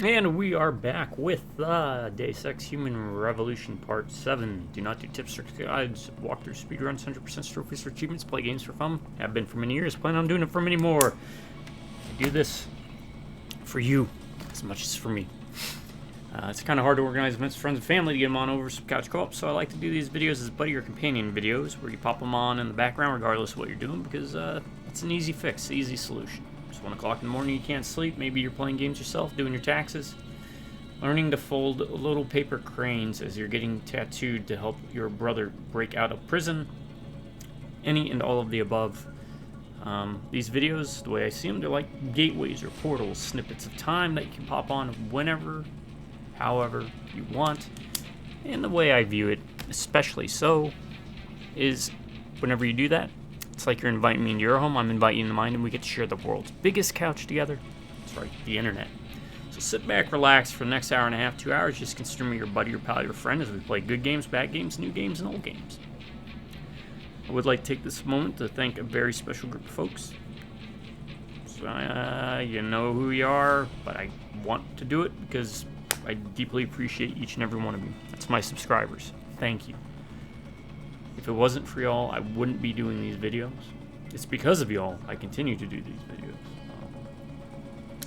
And we are back with Deus Ex Human Revolution Part 7. Do not do tips or guides, walkthroughs, speedruns, 100% trophies for achievements, play games for fun. Have been for many years, plan on doing it for many more. I do this for you as much as for me. It's kind of hard to organize events with friends and family to get them on over some couch co-op, so I like to do these videos as buddy or companion videos where you pop them on in the background regardless of what you're doing, because it's an easy fix, easy solution. It's 1 o'clock in the morning, you can't sleep, maybe you're playing games yourself, doing your taxes, learning to fold little paper cranes as you're getting tattooed to help your brother break out of prison, any and all of the above. These videos, the way I see them, they're like gateways or portals, snippets of time that you can pop on whenever, however you want. And the way I view it, especially so, is whenever you do that, it's like you're inviting me into your home, I'm inviting you into mine, and we get to share the world's biggest couch together. That's right, the internet. So sit back, relax for the next hour and a half, 2 hours. Just consider me your buddy, your pal, your friend as we play good games, bad games, new games, and old games. I would like to take this moment to thank a very special group of folks. So, you know who you are, but I want to do it because I deeply appreciate each and every one of you. That's my subscribers. Thank you. If it wasn't for y'all, I wouldn't be doing these videos. It's because of y'all I continue to do these videos.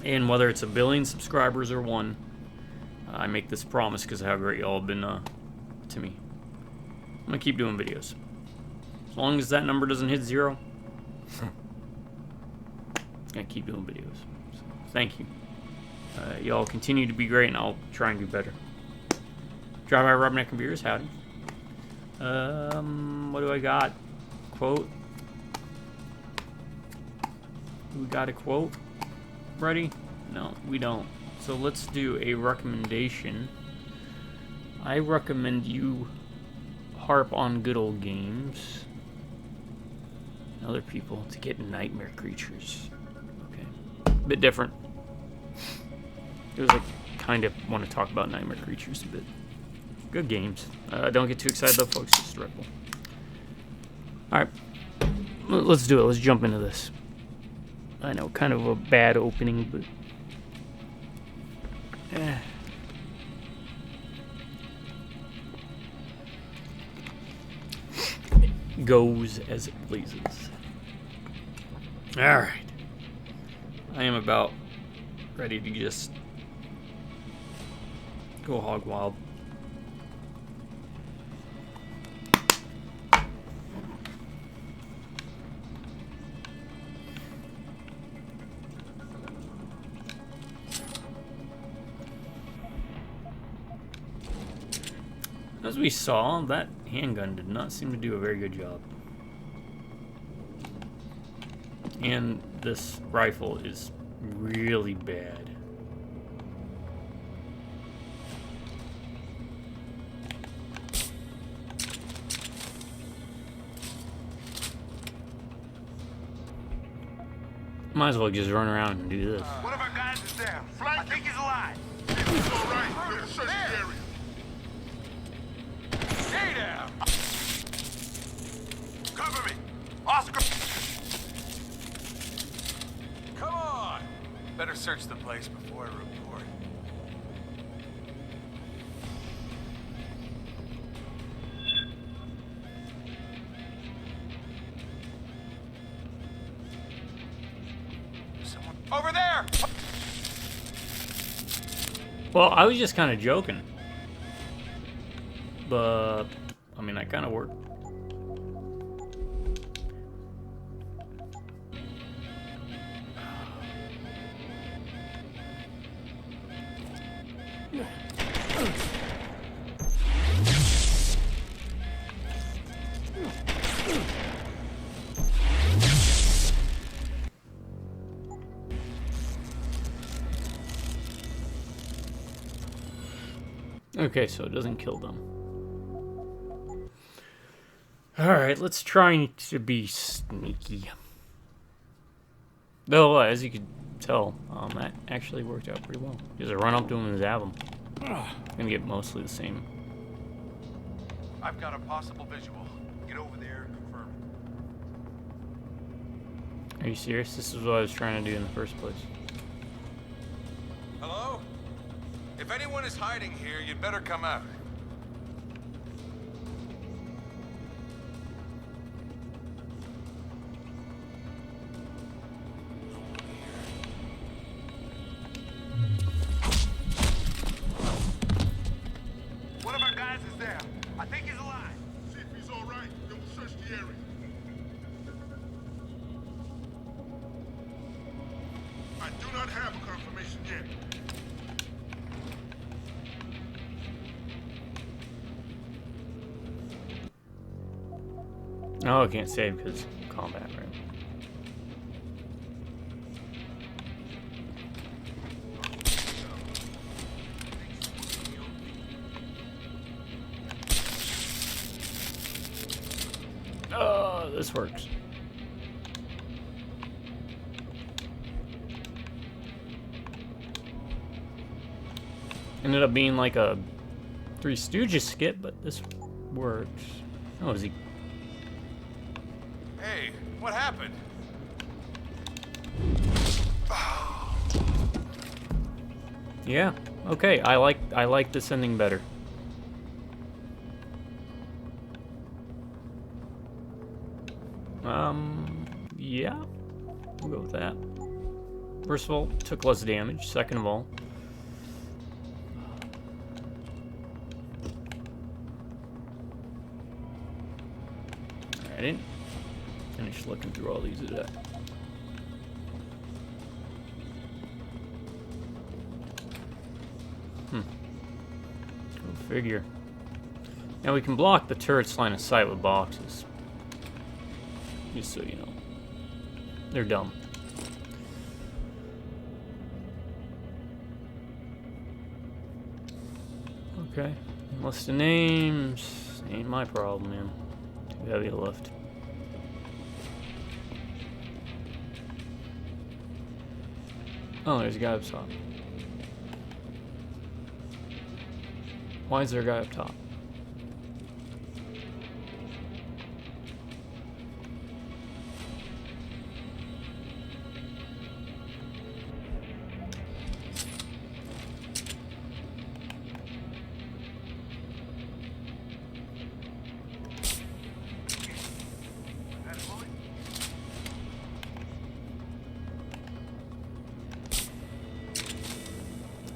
And whether it's 1 billion subscribers or 1, I make this promise because of how great y'all have been to me. I'm going to keep doing videos. As long as that number doesn't hit 0, I'm going to keep doing videos. So, thank you. Y'all continue to be great, and I'll try and do better. Drive by Rubberneck and Beers, howdy. What do I got? Quote. We got a quote ready? No, we don't. So let's do a recommendation. I recommend you harp on good old games and other people to get Nightmare Creatures. Okay. A bit different. It was like, kind of want to talk about Nightmare Creatures a bit. Good games. Don't get too excited though, folks. Just dreadful. Alright. Let's do it. Let's jump into this. I know, kind of a bad opening, but... It goes as it pleases. Alright. I am about ready to just go hog wild. As we saw, that handgun did not seem to do a very good job. And this rifle is really bad. Might as well just run around and do this. One of our guys is down. I think he's alive. It's all right. Better search the area. Stay down. Cover me. Oscar. Come on. Better search the place before I report. Someone over there. Well, I was just kind of joking. But, I mean, that kind of worked. Okay, so it doesn't kill them. Alright, let's try to be sneaky. Though, as you could tell, that actually worked out pretty well. Just run up to him and zap him. Gonna get mostly the same. I've got a possible visual. Get over there and confirm it. Are you serious? This is what I was trying to do in the first place. Hello? If anyone is hiding here, you'd better come out. One of our guys is there. I think he's alive. See if he's all right, then we'll search the area. I do not have a confirmation yet. Oh, I can't save because combat, right? Oh, this works. Ended up being like a Three Stooges skit, but this works. Oh, is he? Hey, what happened? Yeah. Okay. I like this ending better. Yeah. We'll go with that. First of all, took less damage. Second of all, I didn't finish looking through all these today. Go figure. Now we can block the turret's line of sight with boxes. Just so you know. They're dumb. Okay. List of names. Ain't my problem, man. Too heavy to lift. Oh, there's a guy up top. Why is there a guy up top?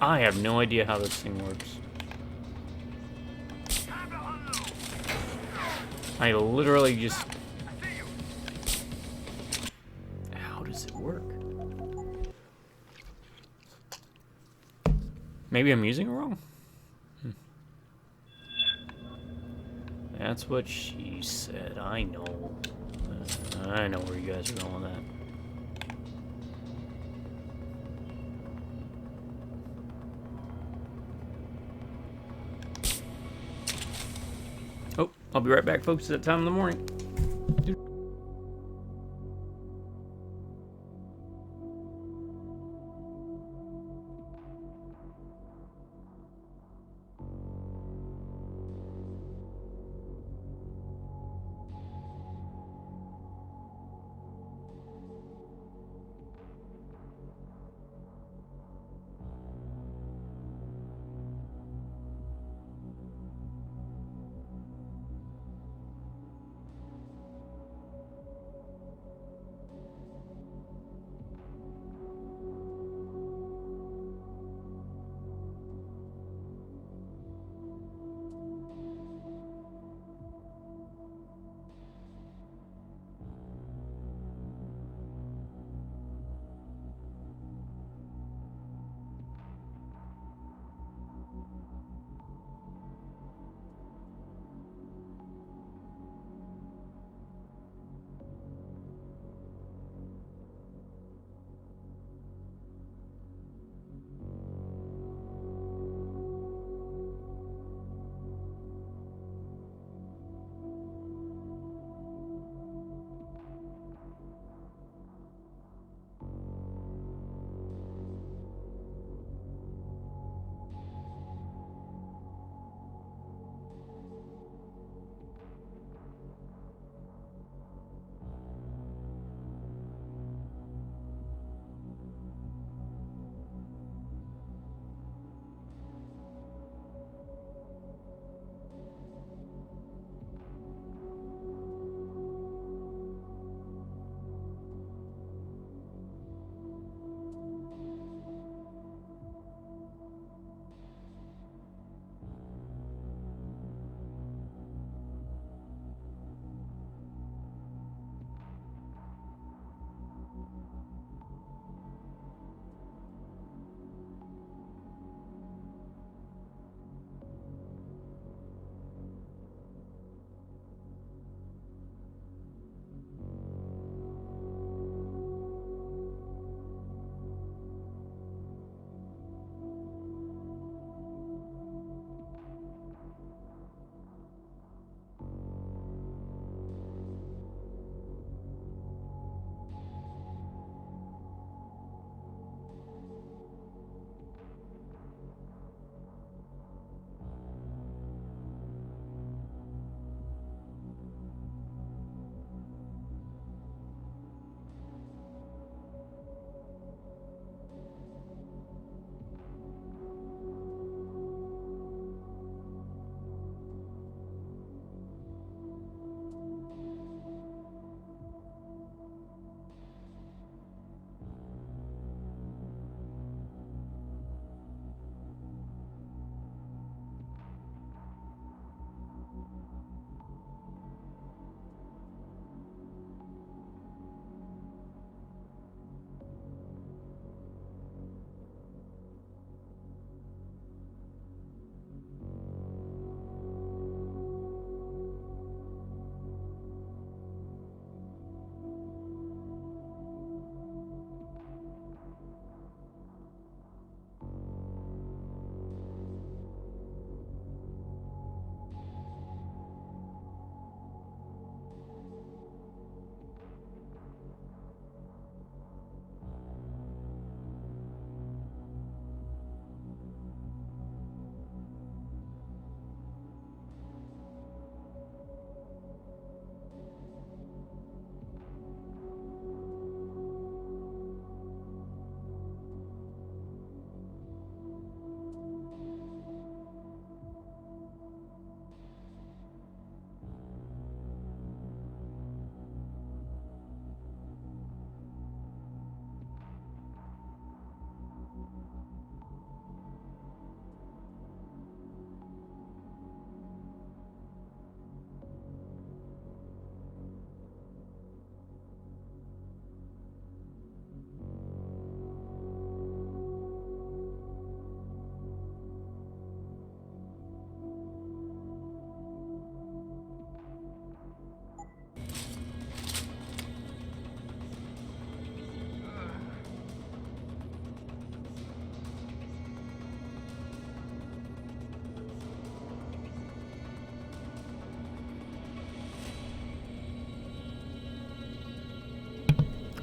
I have no idea how this thing works. I literally just... How does it work? Maybe I'm using it wrong? That's what she said. I know. I know where you guys are going with that. Oh, I'll be right back, folks. It's that time in the morning.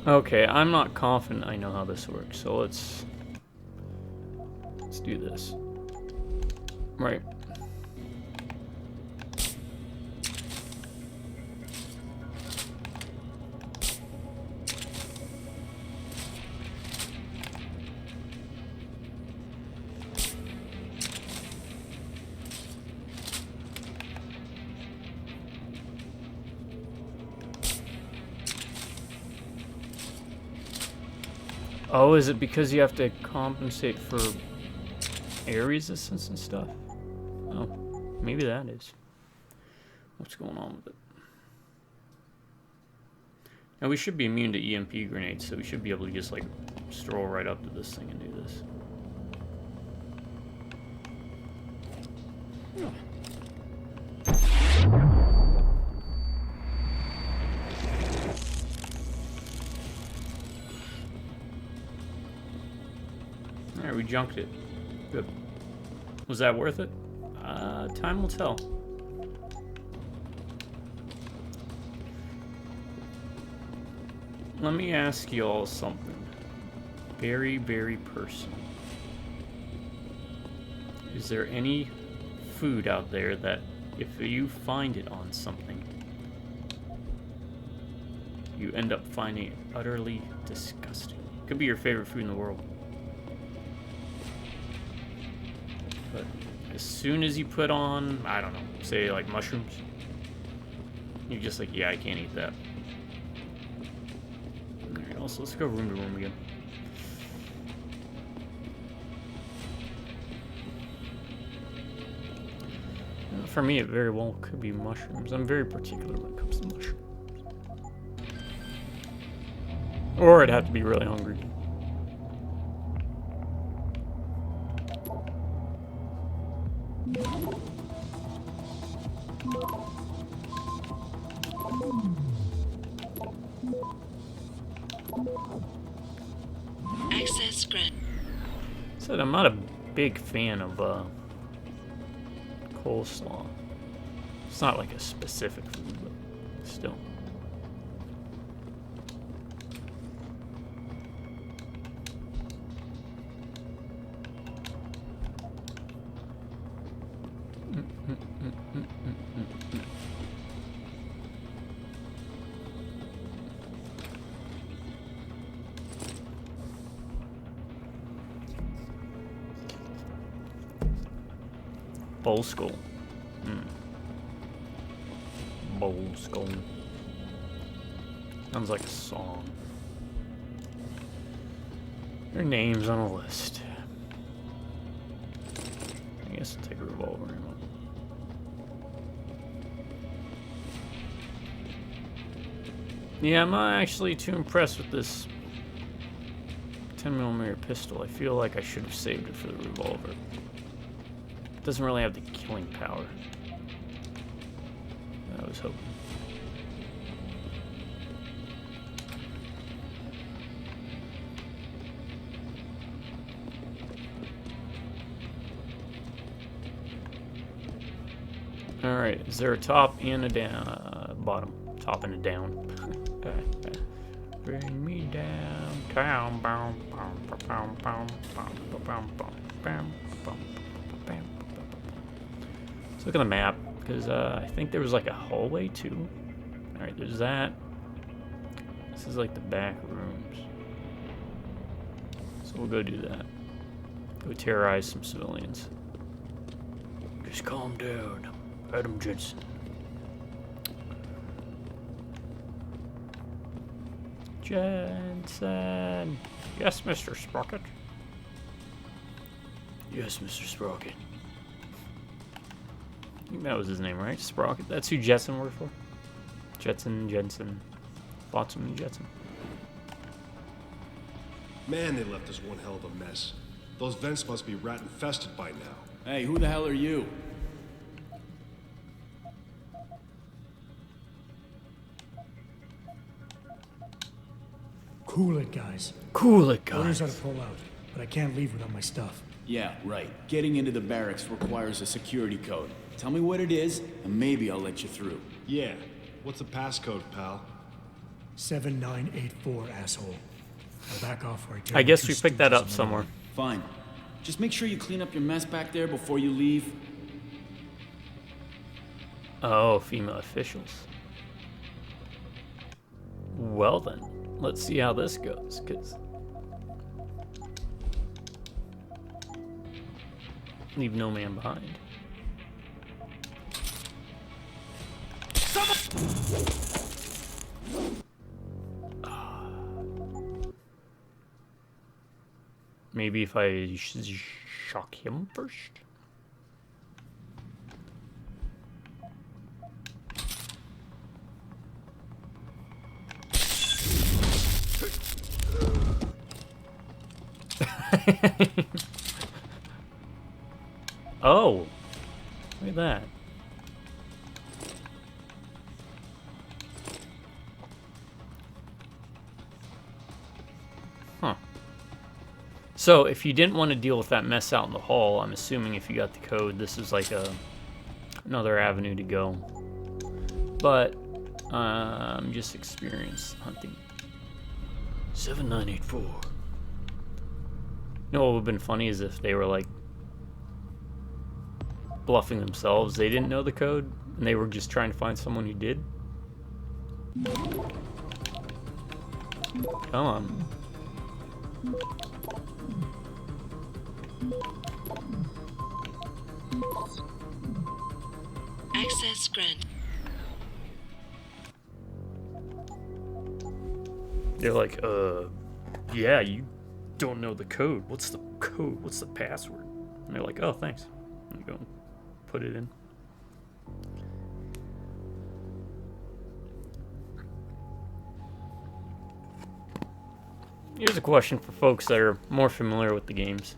Okay, I'm not confident I know how this works, so let's do this. Right. Oh, is it because you have to compensate for air resistance and stuff? Oh, maybe that is. What's going on with it? Now we should be immune to EMP grenades, so we should be able to just like stroll right up to this thing and do this. Oh. Alright, we junked it. Good. Was that worth it? Time will tell. Let me ask you all something. Very, very personal. Is there any food out there that, if you find it on something, you end up finding it utterly disgusting? Could be your favorite food in the world. But as soon as you put on, I don't know, say like mushrooms, you're just like, yeah, I can't eat that. Alright, also let's go room to room again. For me, it very well could be mushrooms. I'm very particular when it comes to mushrooms. Or I'd have to be really hungry. Access granted. Said I'm not a big fan of coleslaw. It's not like a specific food, but still. Bowl skull. Bowl skull. Sounds like a song. Their names on a list. I guess I'll take a revolver ammo. Yeah, I'm not actually too impressed with this 10mm pistol. I feel like I should have saved it for the revolver. It doesn't really have the killing power that I was hoping. Alright, is there a top and a down? Bottom. Top and a down. Bring me downtown. Let's look at the map, because I think there was like a hallway too. Alright, there's that. This is like the back rooms. So we'll go do that. Go terrorize some civilians. Just calm down. Adam Jensen. Jensen. Yes, Mr. Sprocket. Yes, Mr. Sprocket. I think that was his name, right? Sprocket. That's who Jetson worked for. Jetson, Jensen, Flotsam, and Jetson. Man, they left us one hell of a mess. Those vents must be rat-infested by now. Hey, who the hell are you? Cool it, guys. Cool it, Orders are guys. to pull out, but I can't leave without my stuff. Yeah, right. Getting into the barracks requires a security code. Tell me what it is, and maybe I'll let you through. Yeah. What's the passcode, pal? 7984, asshole. Now back off or I tear I you guess two we picked that stooges up in the somewhere. morning. Fine. Just make sure you clean up your mess back there before you leave. Oh, female officials. Well then, let's see how this goes, cause leave no man behind. Maybe if I shock him first. Oh, look at that. Huh. So, if you didn't want to deal with that mess out in the hall, I'm assuming if you got the code, this is like another avenue to go. But, I'm just experienced hunting. 7984. You know what would have been funny is if they were like bluffing themselves. They didn't know the code, and they were just trying to find someone who did. Come on. Access granted. They're like, yeah, you don't know the code. What's the code? What's the password? And they're like, oh, thanks. And you go and put it in. Here's a question for folks that are more familiar with the games.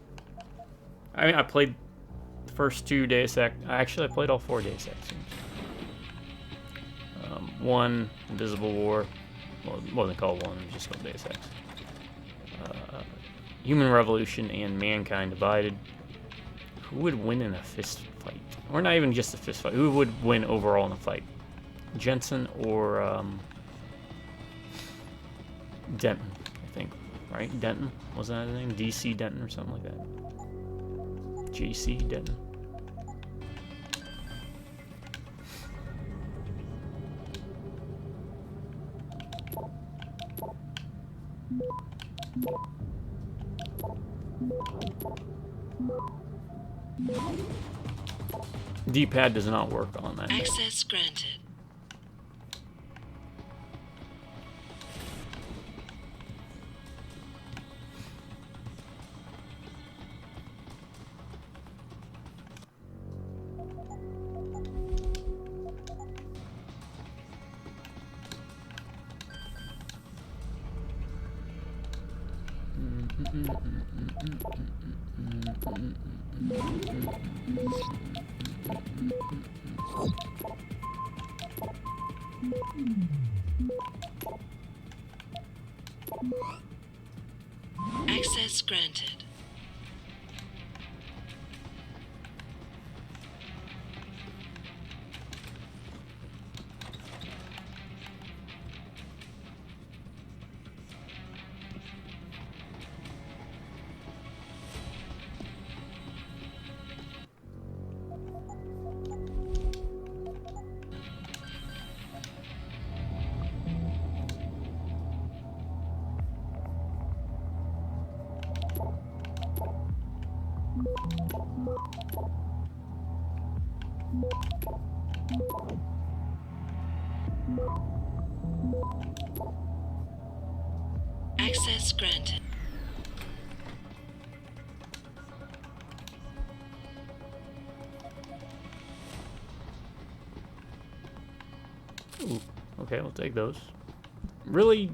I mean, I played the first 2 Deus Ex. Actually, I played all 4 Deus Ex games. 1, Invisible War. Well, it wasn't called 1, it was just called Deus Ex. Human Revolution and Mankind Divided. Who would win in a fist fight? Or not even just a fist fight. Who would win overall in a fight? Jensen or Denton, I think. Right? Denton? Was that his name? DC Denton or something like that. JC Denton. D-pad does not work on that. Access granted. Access granted. Access granted. Ooh, okay, we'll take those. Really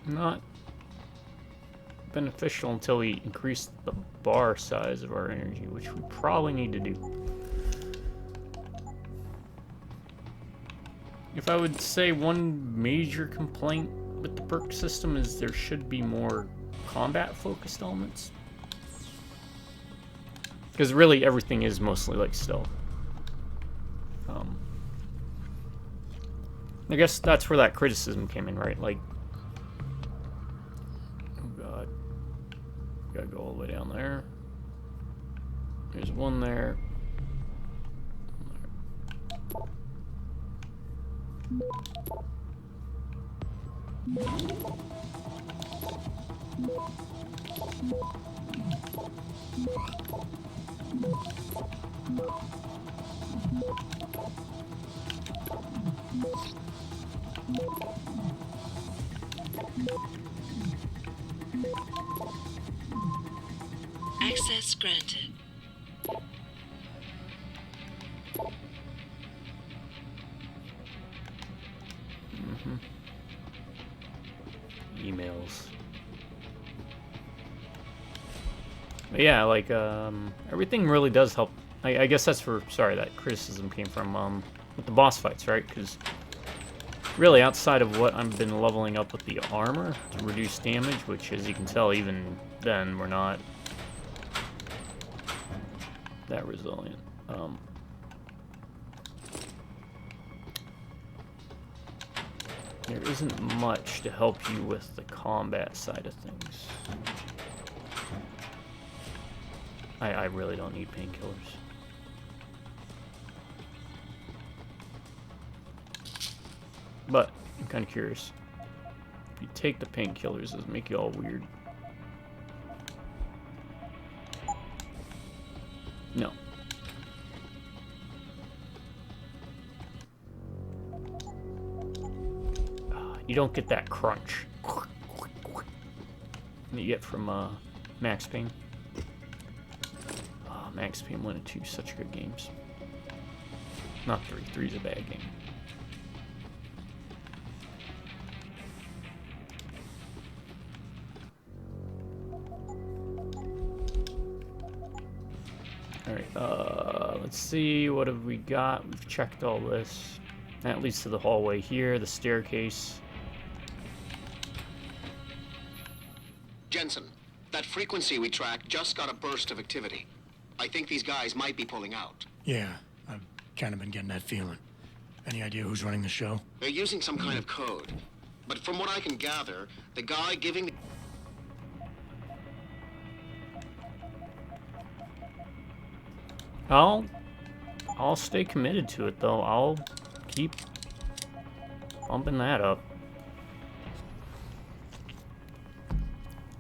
not beneficial until we increase the bar size of our energy, which we probably need to do. If I would say one major complaint with the perk system is there should be more combat-focused elements. Because really everything is mostly like stealth. I guess that's where that criticism came in, right? Like, oh god, gotta go all the way down there. There's one there. Access granted. Emails. But yeah, like, everything really does help. I guess that's where, sorry, that criticism came from, with the boss fights, right? Because really, outside of what I've been leveling up with the armor to reduce damage, which, as you can tell, even then, we're not that resilient. There isn't much to help you with the combat side of things. I really don't need painkillers. But I'm kind of curious. If you take the painkillers, does it make you all weird? No. You don't get that crunch that you get from Max Payne. Max Payne 1 and 2, such good games. Not 3. 3's a bad game. Alright, let's see, what have we got? We've checked all this. That leads to the hallway here, the staircase. Jensen, that frequency we tracked just got a burst of activity. I think these guys might be pulling out. Yeah, I've kind of been getting that feeling. Any idea who's running the show? They're using some kind of code. But from what I can gather, the guy giving... I'll stay committed to it, though. I'll keep bumping that up.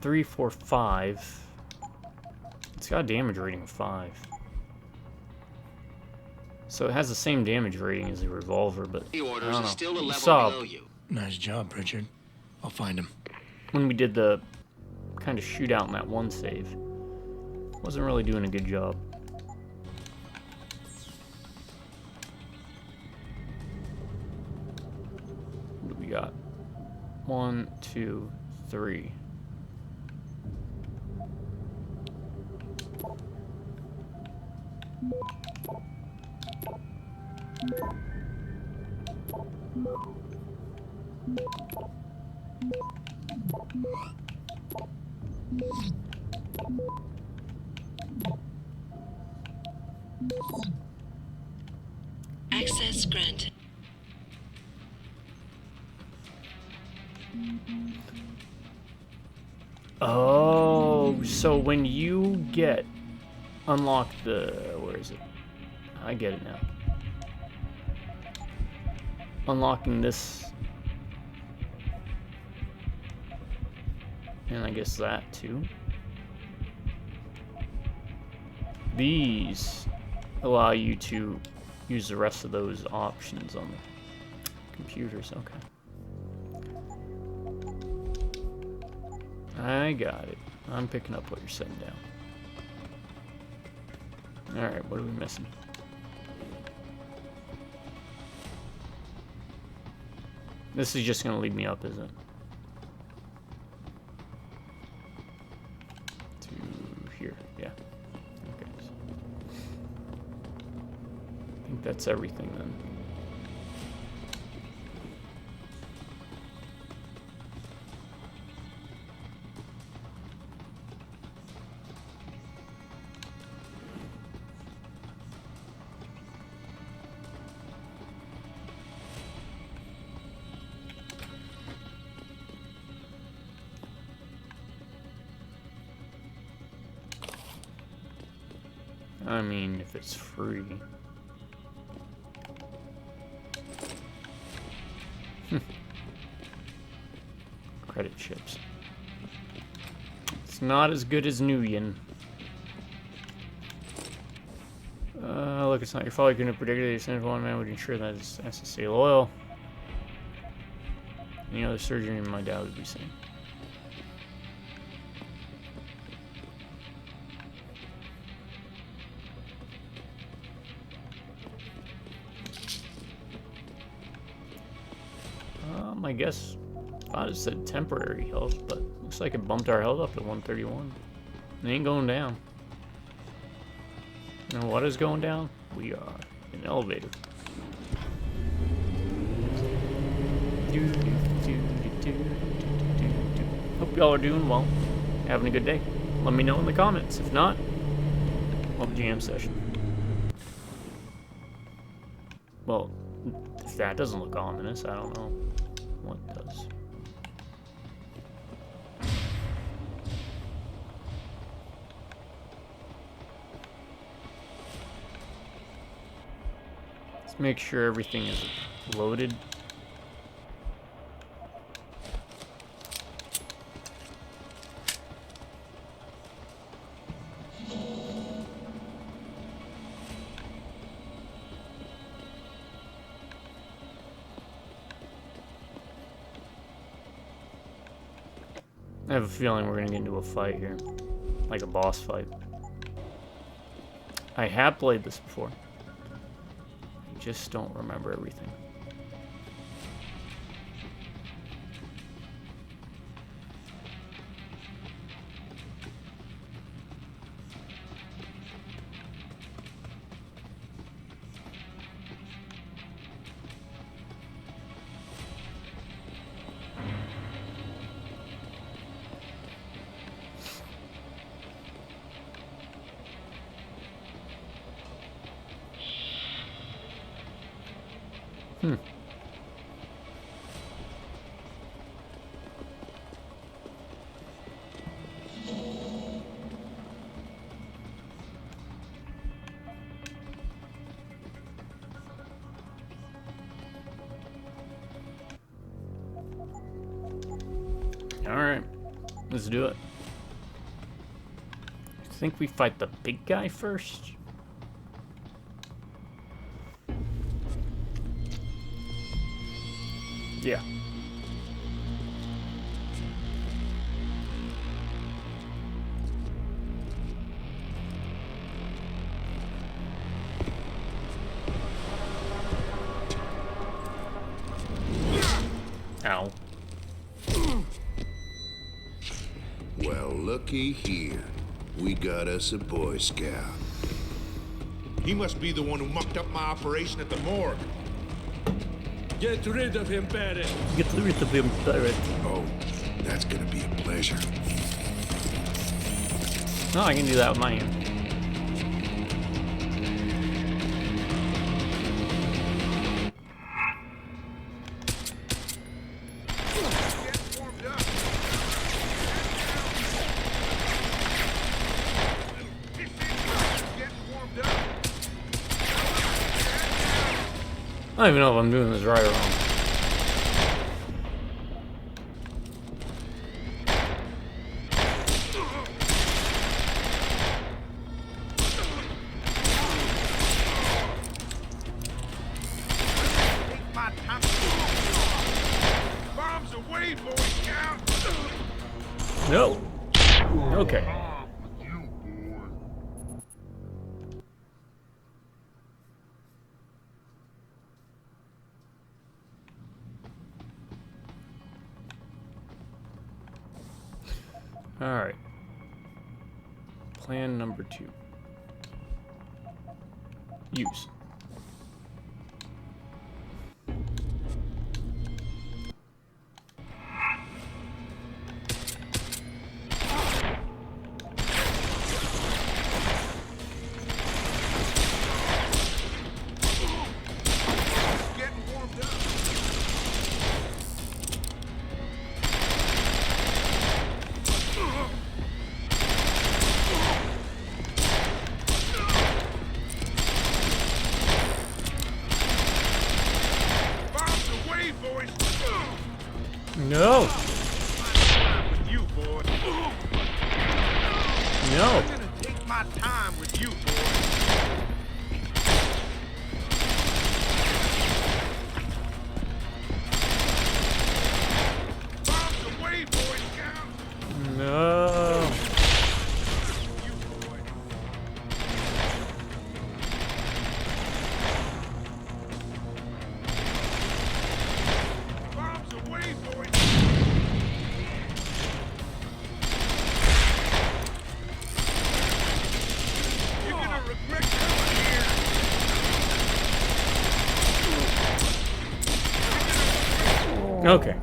3, 4, 5. It's got a damage rating of 5. So it has the same damage rating as the revolver, but The I orders don't are know. still a You level saw below you. Nice job, Pritchard. I'll find him. when we did the kind of shootout in that one save. Wasn't really doing a good job. What do we got? 1, 2, 3. Access granted. Oh, so when you unlock the, where is it? I get it now. Unlocking this, and I guess that too. These allow you to use the rest of those options on the computers. Okay. I got it. I'm picking up what you're setting down. Alright, what are we missing? This is just gonna lead me up, isn't it? To here, yeah. Okay. I think that's everything then. I mean, if it's free. Credit chips. It's not as good as Nuyen. Look, it's not your fault. You couldn't have predicted that your sinful one man would ensure that it's has to stay loyal. Any other surgery in my dad would be saying. I guess thought it said temporary health, but looks like it bumped our health up to 131. It ain't going down. And what is going down? We are in an elevator. Hope y'all are doing well. Having a good day. Let me know in the comments. If not, we'll have a jam session. Well, if that doesn't look ominous, I don't know what does. Let's make sure everything is loaded. I have a feeling we're gonna get into a fight here. Like a boss fight. I have played this before. I just don't remember everything. Alright, let's do it. I think we fight the big guy first. Yeah. Ow. Well, looky here. We got us a Boy Scout. He must be the one who mucked up my operation at the morgue. Get rid of him, Barrett. Get rid of him, Barrett. Oh, that's gonna be a pleasure. No, I can do that with my hand. I don't even know if I'm doing this right or wrong. Bombs away, Boy Scout! No. Okay. Alright. Plan number 2. Use. No. With you, boy. No. I'm gonna take my time with you, boy. Bombs away, Boy Scout. No. You, boy. Bombs away, boy. You're gonna regret coming here. Okay.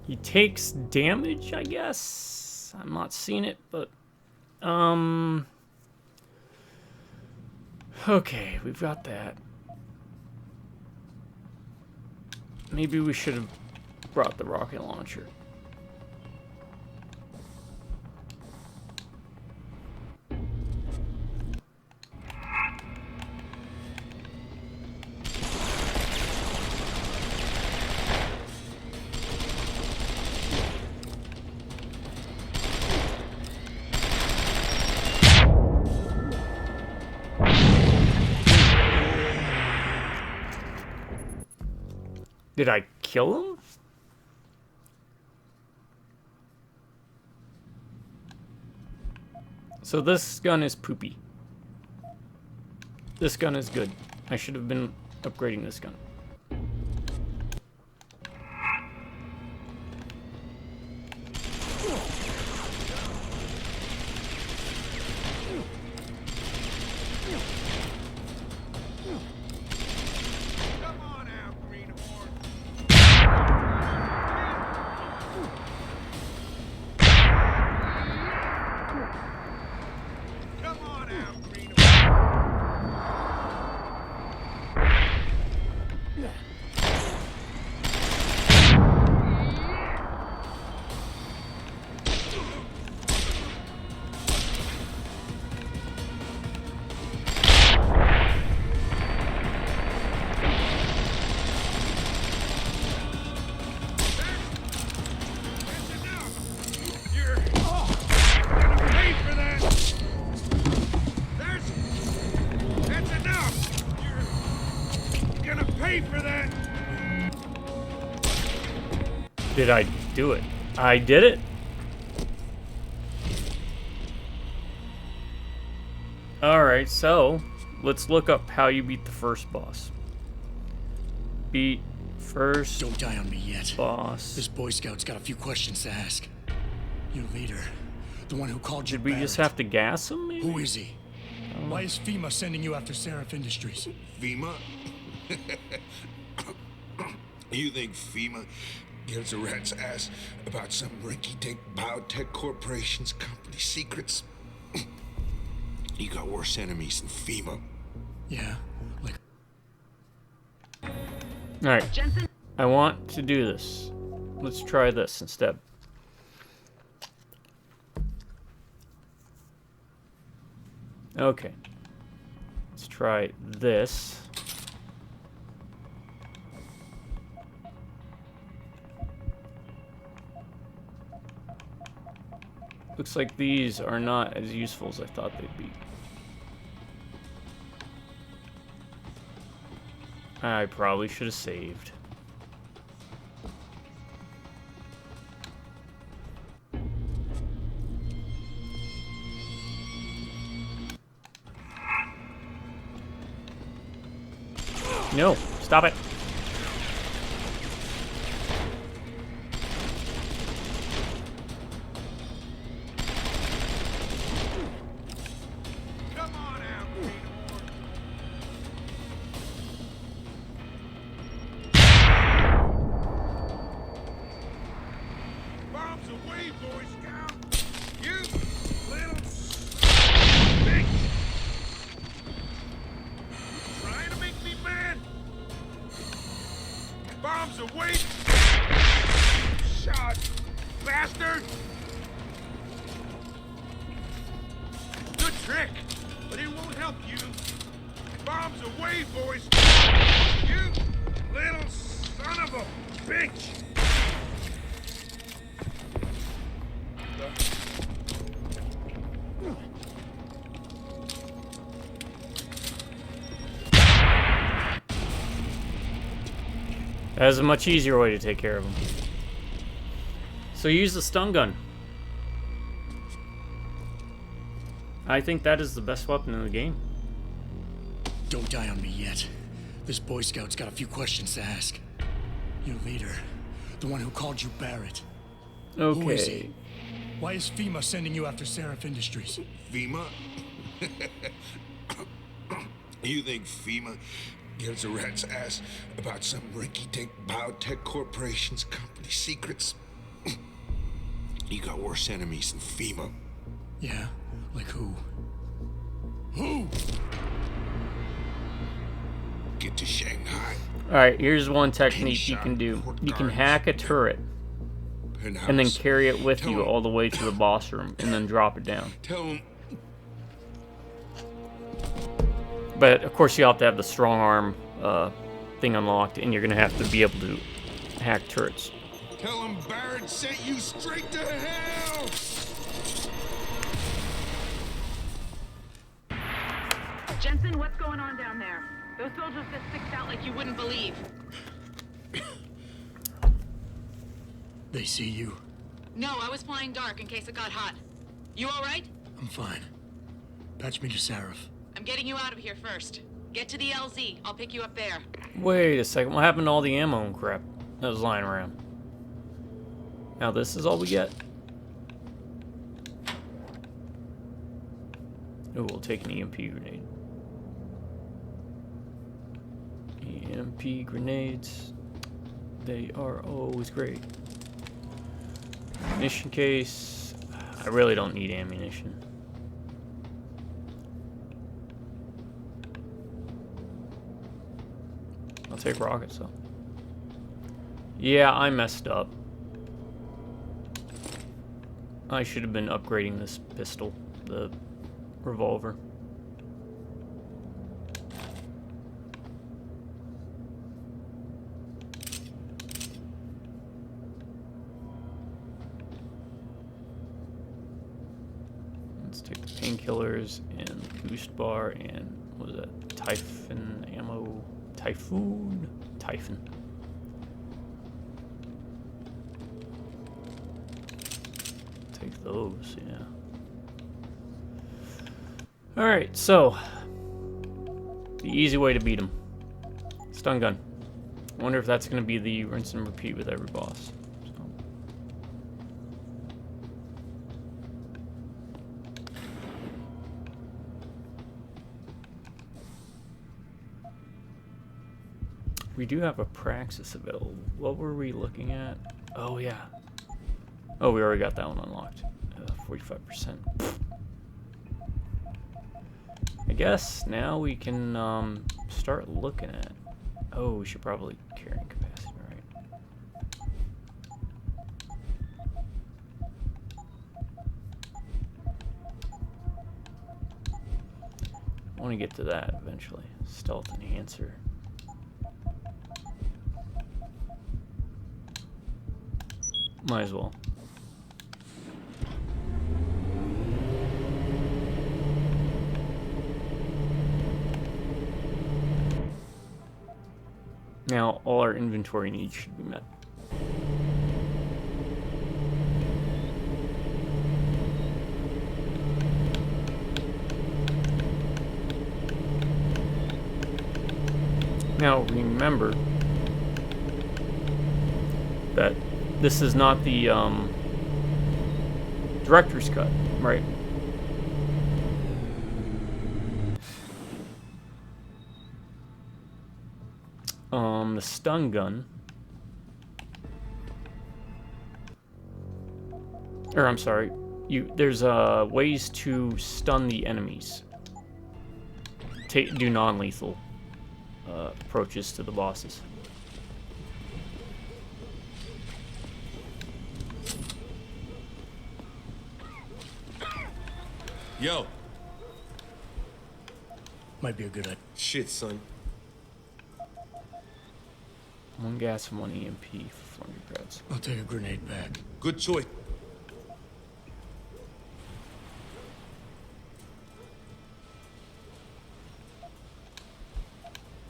He takes damage, I guess. I'm not seeing it, but okay, we've got that. Maybe we should have brought the rocket launcher. Did I kill him? So this gun is poopy. This gun is good. I should have been upgrading this gun. Come on out, greenhorn. Come on out, greenhorn. That's enough. You're gonna pay for that. That's enough. You're gonna pay for that. Did I do it? I did it? Alright, so let's look up how you beat the first boss. Beat first Don't die on me yet. boss. This Boy Scout's got a few questions to ask. Your leader, the one who called you Did we just Barrett. have to gas him, maybe? Who is he? Why is FEMA sending you after Seraph Industries? FEMA? You think FEMA gives a rat's ass about some rinky-dink biotech corporation's company secrets? You got worse enemies than FEMA. Yeah, like Alright. I want to do this. Let's try this instead. Okay. Let's try this. Looks like these are not as useful as I thought they'd be. I probably should have saved. No, stop it. Come on out, greenhorn. Bombs away, Boy Scout. You little bitch. Trying to make me mad. Bombs away. Shot, bastard. Good trick, but it won't help you. Bombs away, boys. You little Son of a bitch! That is a much easier way to take care of him. So use the stun gun. I think that is the best weapon in the game. Don't die on me yet. This Boy Scout's got a few questions to ask. Your leader, the one who called you Barrett. Okay. Who is he? Why is FEMA sending you after Seraph Industries? FEMA? You think FEMA gives a rat's ass about some rinky-dink biotech corporation's company secrets? You got worse enemies than FEMA. Yeah? Like who? Who? Get to Shanghai. Alright, here's one technique you can do. You can hack a turret and then carry it with you all the way to the boss room and then drop it down. Tell him. But of course you have to have the strong arm thing unlocked, and you're gonna have to be able to hack turrets. Tell him Barrett sent you straight to hell! Jensen, what's going on down there? Those soldiers just sticked out like you wouldn't believe. They see you? No, I was flying dark in case it got hot. You all right? I'm fine. Patch me to Seraph. I'm getting you out of here first. Get to the LZ. I'll pick you up there. Wait a second, what happened to all the ammo and crap that was lying around? Now this is all we get? Oh, we'll take an EMP grenade. EMP grenades. They are always great. Ammunition case. I really don't need ammunition. I'll take rockets though. Yeah, I messed up. I should have been upgrading this pistol, the revolver. Let's take the painkillers and the boost bar and what was that? Typhon ammo. Typhoon. Take those, yeah. Alright, so the easy way to beat him. Stun gun. I wonder if that's going to be the rinse and repeat with every boss. So. We do have a praxis available. What were we looking at? Oh, yeah. Oh, we already got that one unlocked. 45%. I guess now we can start looking at... Oh, we should probably carrying capacity, right? I want to get to that eventually. Stealth enhancer. Might as well. Now, all our inventory needs should be met. Now, remember that this is not the director's cut, right? The stun gun, or I'm sorry, there's ways to stun the enemies. Do non-lethal approaches to the bosses. Yo. Might be a good idea. Shit, son. 1 gas and 1 EMP for flunky pads. I'll take a grenade back. Good choice.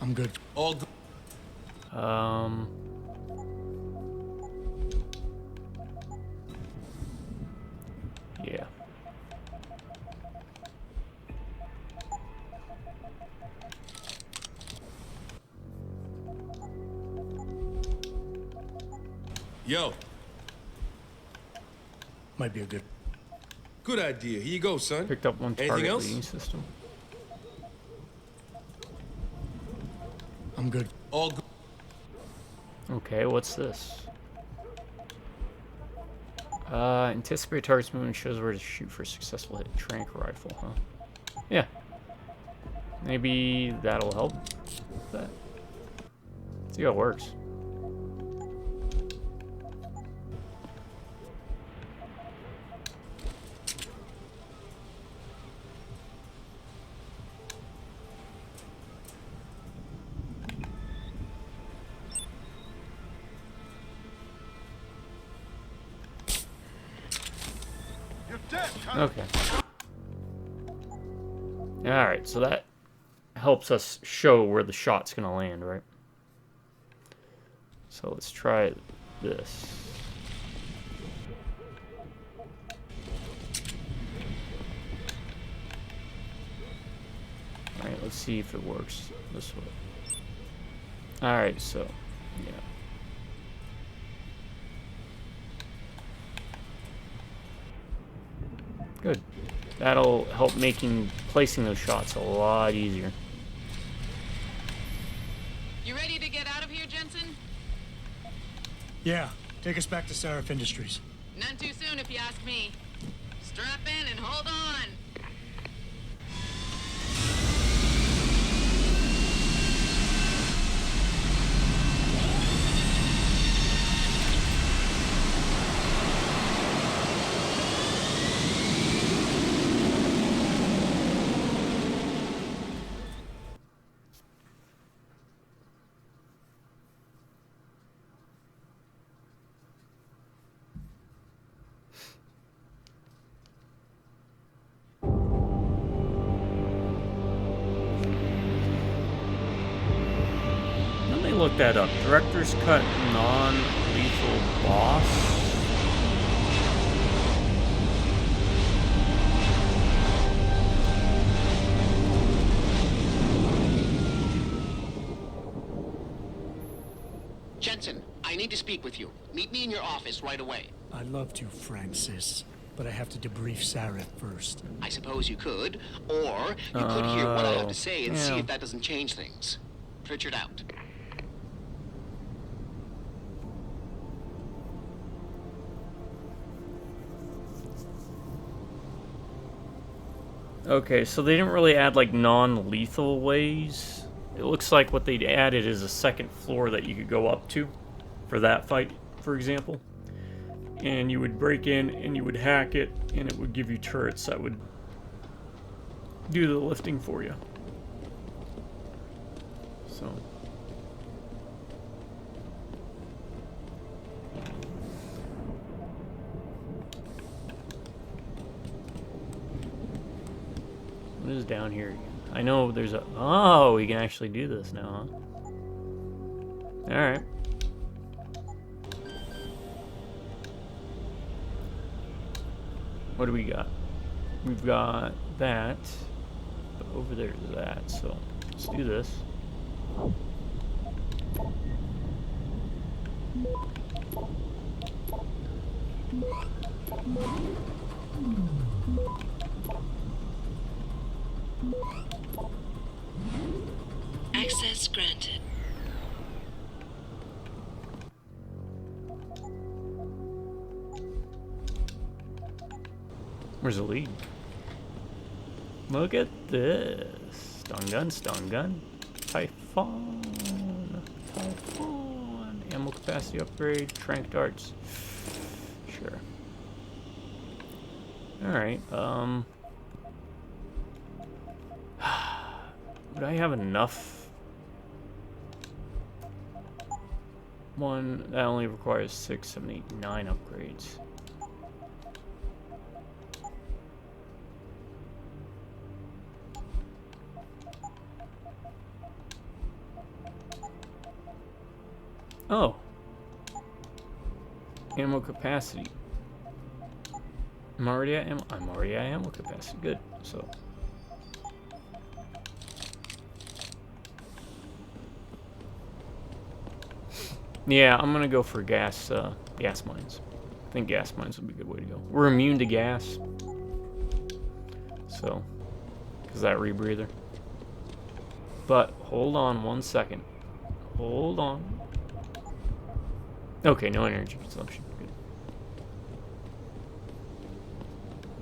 I'm good. All good. Yeah. Yo, Might be a good. good idea. Here you go, son. Picked up 1 Anything target else? reading system. I'm good. All good. Okay, what's this? Anticipate target's movement shows where to shoot for a successful hit. Trank rifle, huh? Yeah. Maybe that'll help. That. See how it works. You're dead, Connor. Okay. Alright, so that helps us show where the shot's gonna land, right? So let's try this. Alright, let's see if it works this way. Alright, so, yeah. Good. That'll help placing those shots a lot easier. You ready to get out of here, Jensen? Yeah, take us back to Sarif Industries. None too soon, if you ask me. Strap in and hold on. Let me look that up. Director's cut non-lethal boss. Jensen, I need to speak with you. Meet me in your office right away. I'd love to, Francis, but I have to debrief Sarif first. I suppose you could, or you could hear what I have to say and see yeah. if that doesn't change things. Pritchard out. Okay, so they didn't really add like non-lethal ways. It looks like what they added is a second floor that you could go up to for that fight, for example. And you would break in and you would hack it, and it would give you turrets that would do the lifting for you. So. What is down here again? I know there's a... Oh, we can actually do this now, huh? Alright. What do we got? We've got that. But over there's that, so let's do this. Access granted. Where's the lead? Look at this. Stun gun, stun gun. Typhon. Typhon. Ammo capacity upgrade. Trank darts. Sure. Alright, would I have enough? one that only requires 6, 7, 8, 9 upgrades. Oh. Ammo capacity. I'm already at ammo capacity. Good. So. Yeah, I'm gonna go for gas mines. I think gas mines would be a good way to go. We're immune to gas. So, because that rebreather. But, hold on 1 second. Hold on. Okay, no energy consumption. Good.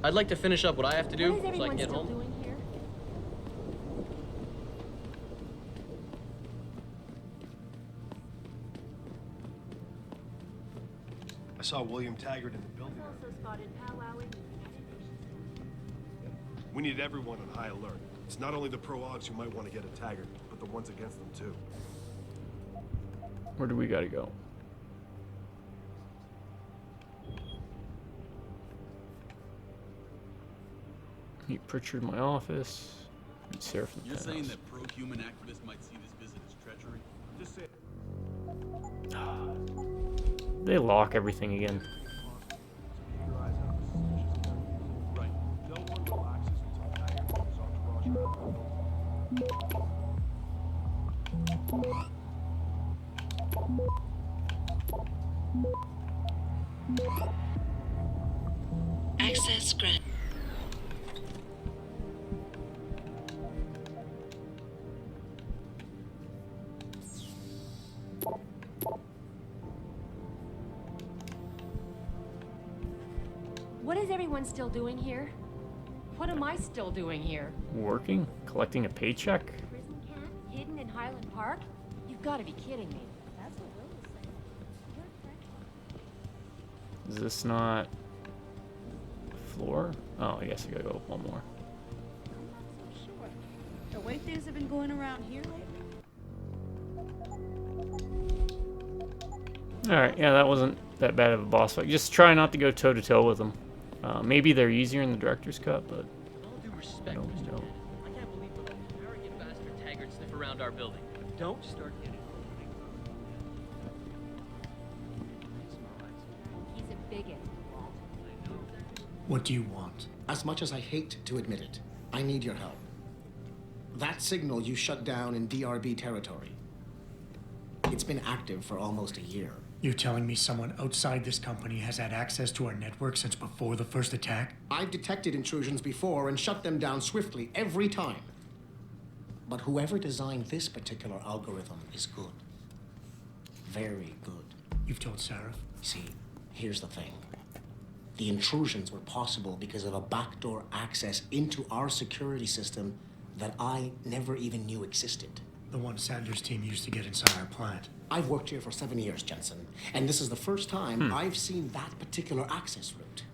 I'd like to finish up what I have to do so I can get home. Doing here? I saw William Taggart in the building. Also spotted powwowing. We need everyone on high alert. It's not only the pro-ogs who might want to get at Taggart, but the ones against them too. Where do we gotta go? Meet Pritchard in my office. Meet Sarah from the You're saying penthouse. that pro-human activists might see this visit as treachery? Just say They lock everything again. right. No one relaxes until Taggart and his entourage are out of the building. Access granted. What is everyone still doing here? What am I still doing here? Working? Collecting a paycheck? Prison camp? Hidden in Highland Park? You've got to be kidding me. That's what Will was saying. Is this not floor? Oh, I guess I gotta go up one more. I'm not so sure. The way things have been going around here lately. Alright, yeah, that wasn't that bad of a boss fight. Just try not to go toe-to-toe with them. Maybe they're easier in the director's cut, but With all due respect, I don't Mr. know. Cat, I can't believe what an arrogant bastard Taggart sniff around our building. Don't start getting He's a bigot, Walt. What do you want? As much as I hate to admit it, I need your help. That signal you shut down in DRB territory. It's been active for almost a year. You're telling me someone outside this company has had access to our network since before the first attack? I've detected intrusions before and shut them down swiftly every time. But whoever designed this particular algorithm is good. Very good. You've told Sarah? See, here's the thing. The intrusions were possible because of a backdoor access into our security system that I never even knew existed. The one Sanders' team used to get inside our plant. I've worked here for 7 years, Jensen, and this is the first time I've seen that particular access route.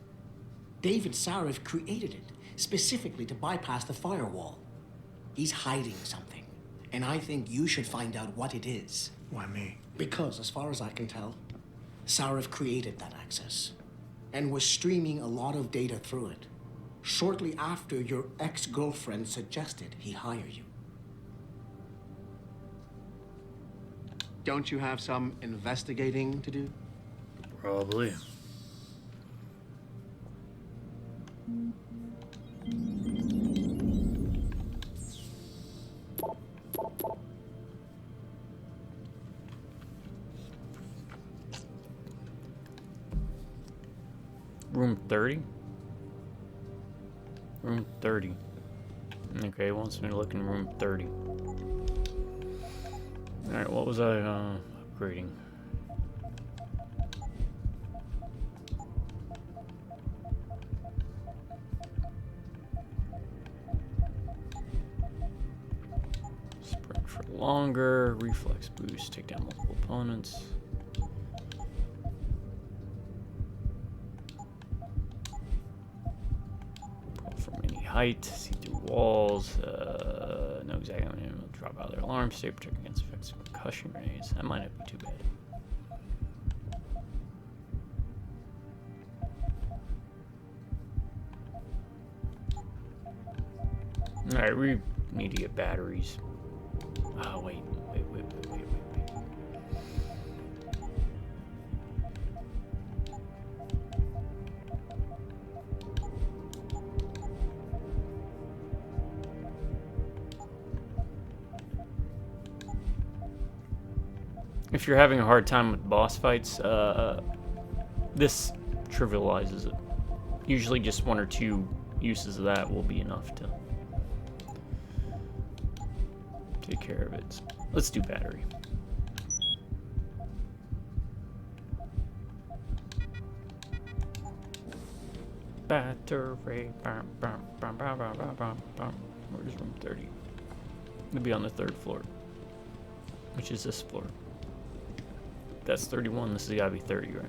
David Sarif created it specifically to bypass the firewall. He's hiding something, and I think you should find out what it is. Why me? Because, as far as I can tell, Sarif created that access and was streaming a lot of data through it shortly after your ex-girlfriend suggested he hire you. Don't you have some investigating to do? probably. Room 30? Room 30. Okay, wants me to look in room 30. Alright, what was I upgrading? Sprint for longer, reflex boost, take down multiple opponents. From any height, see through walls, no exact drop out of their alarm state, protect against effects of concussion grenades. That might not be too bad. Alright, we need to get batteries. Oh, wait. If you're having a hard time with boss fights, this trivializes it. Usually just 1 or 2 uses of that will be enough to take care of it. Let's do battery. Battery. Where's room 30? It'll be on the 3rd floor, which is this floor. That's 31. This has got to be 30, right?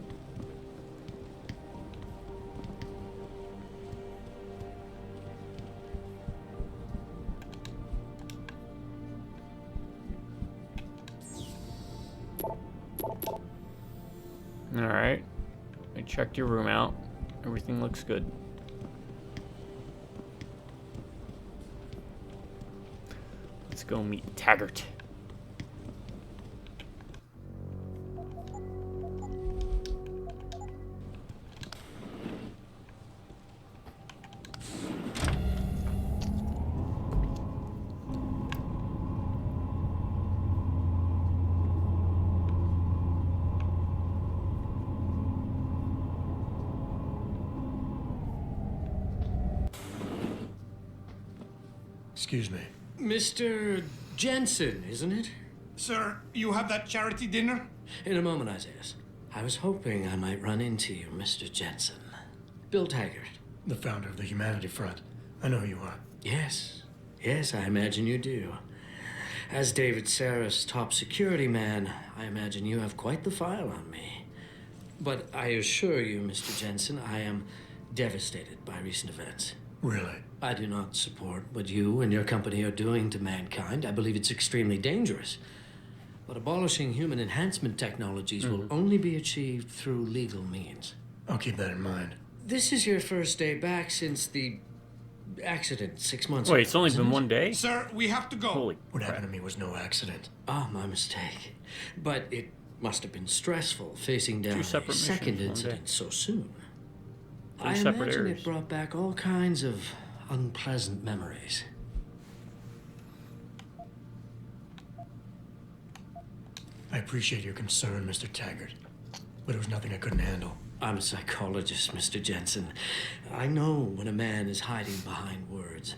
Alright. I checked your room out. Everything looks good. Let's go meet Taggart. Excuse me. Mr. Jensen, isn't it? Sir, you have that charity dinner? In a moment, Isaiah. I was hoping I might run into you, Mr. Jensen. Bill Taggart. The founder of the Humanity Front. I know who you are. Yes. Yes, I imagine you do. As David Sarif's top security man, I imagine you have quite the file on me. But I assure you, Mr. Jensen, I am devastated by recent events. Really? I do not support what you and your company are doing to mankind. I believe it's extremely dangerous. But abolishing human enhancement technologies will only be achieved through legal means. I'll keep that in mind. This is your first day back since the accident 6 months ago. Wait, it's only been 1 day? Sir, we have to go. Holy What crap. happened to me was no accident. Ah, my mistake. But it must have been stressful facing down a separate second missions, 1 day. incident so soon. Three I separate imagine errors. it brought back all kinds of unpleasant memories. I appreciate your concern, Mr. Taggart, but it was nothing I couldn't handle. I'm a psychologist, Mr. Jensen. I know when a man is hiding behind words.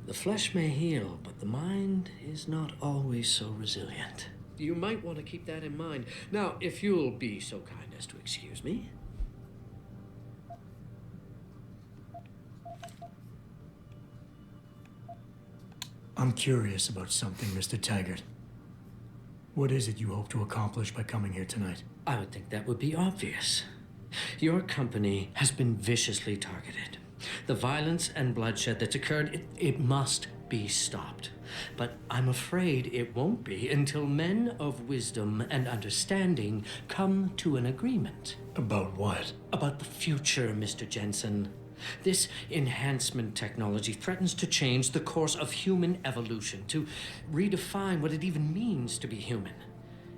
The flesh may heal, but the mind is not always so resilient. You might want to keep that in mind. Now, if you'll be so kind as to excuse me. I'm curious about something, Mr. Taggart. What is it you hope to accomplish by coming here tonight? I would think that would be obvious. Your company has been viciously targeted. The violence and bloodshed that's occurred, it must be stopped. But I'm afraid it won't be until men of wisdom and understanding come to an agreement. About what? About the future, Mr. Jensen. This enhancement technology threatens to change the course of human evolution, to redefine what it even means to be human.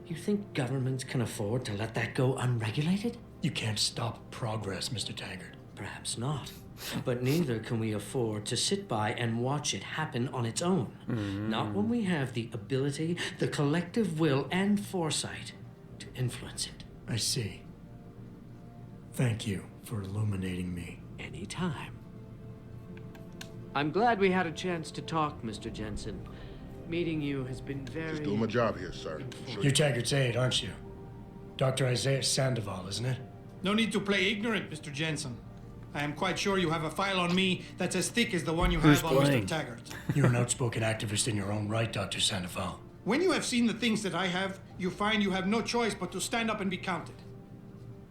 You think governments can afford to let that go unregulated? You can't stop progress, Mr. Taggart. Perhaps not. But neither can we afford to sit by and watch it happen on its own. Not when we have the ability, the collective will, and foresight to influence it. I see. Thank you for illuminating me. Anytime. I'm glad we had a chance to talk, Mr. Jensen. Meeting you has been very... Just doing my job here, sir. You're Taggart's aide, aren't you? Dr. Isaiah Sandoval, isn't it? No need to play ignorant, Mr. Jensen. I am quite sure you have a file on me that's as thick as the one you have on Mr. Taggart. You're an outspoken activist in your own right, Dr. Sandoval. When you have seen the things that I have, you find you have no choice but to stand up and be counted.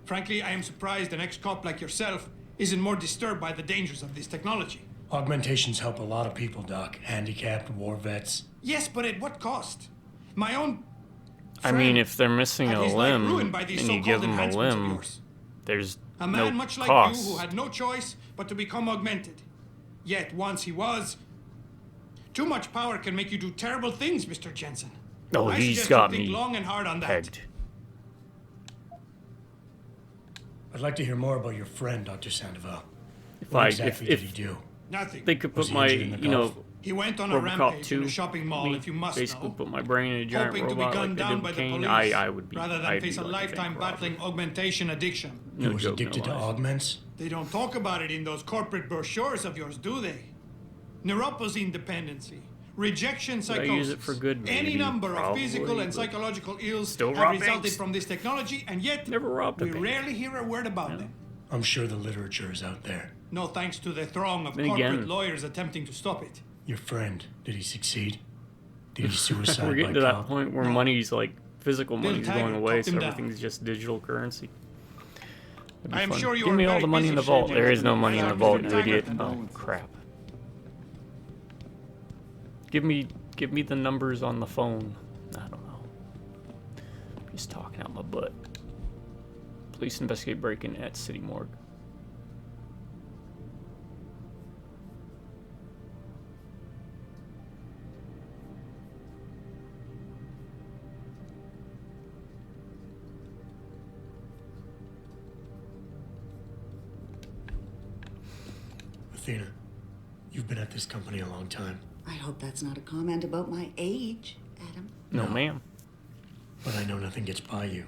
Frankly, I am surprised an ex-cop like yourself isn't more disturbed by the dangers of this technology. Augmentations help a lot of people, Doc. Handicapped, war vets. Yes, but at what cost? My own I mean, if they're missing had a his life limb ruined by these and you so-called give them a enhancements of limb, yours. there's A man no much like cost. you who had no choice but to become augmented. Yet once he was, Too much power can make you do terrible things, Mr. Jensen. Oh, I he's suggest got you think me long and hard on that. pegged. I'd like to hear more about your friend, Dr. Sandoval. If What I, exactly if did he do? Nothing. they could Was put he my, injured in the you know, golf? He went on a RoboCop rampage 2, in a shopping mall, if you must basically know. put my brain in a giant Hoping to be robot gunned like they down did by with the Kane, police, I would be, rather than I'd face be a like lifetime bank robber. battling augmentation addiction. No He was joke, addicted no to lies. augments? They don't talk about it in those corporate brochures of yours, do they? Neuropathy dependency, rejection Would I psychosis. use it for good? Any Maybe, number of physical probably, and but psychological ills still have rob resulted banks. from this technology, and yet Never robbed a we bank. rarely hear a word about them. I'm sure the literature is out there. No thanks to the throng of Then corporate again- lawyers attempting to stop it. Your friend, did he succeed? Did he suicide We're getting by to that cop? point where No. money's like physical Bill money's Taggart going away, talked so him down. everything's just digital currency. That'd be I am fun. sure you Give are me all very the money in the busy, vault. Shane There is no Jensen. money in I the am vault, Mr. you idiot. Taggart. Oh crap. Give me the numbers on the phone. I don't know. Just talking out my butt. Police investigate break-in at City Morgue. Athena, you've been at this company a long time. I hope that's not a comment about my age, Adam. No, ma'am. But I know nothing gets by you.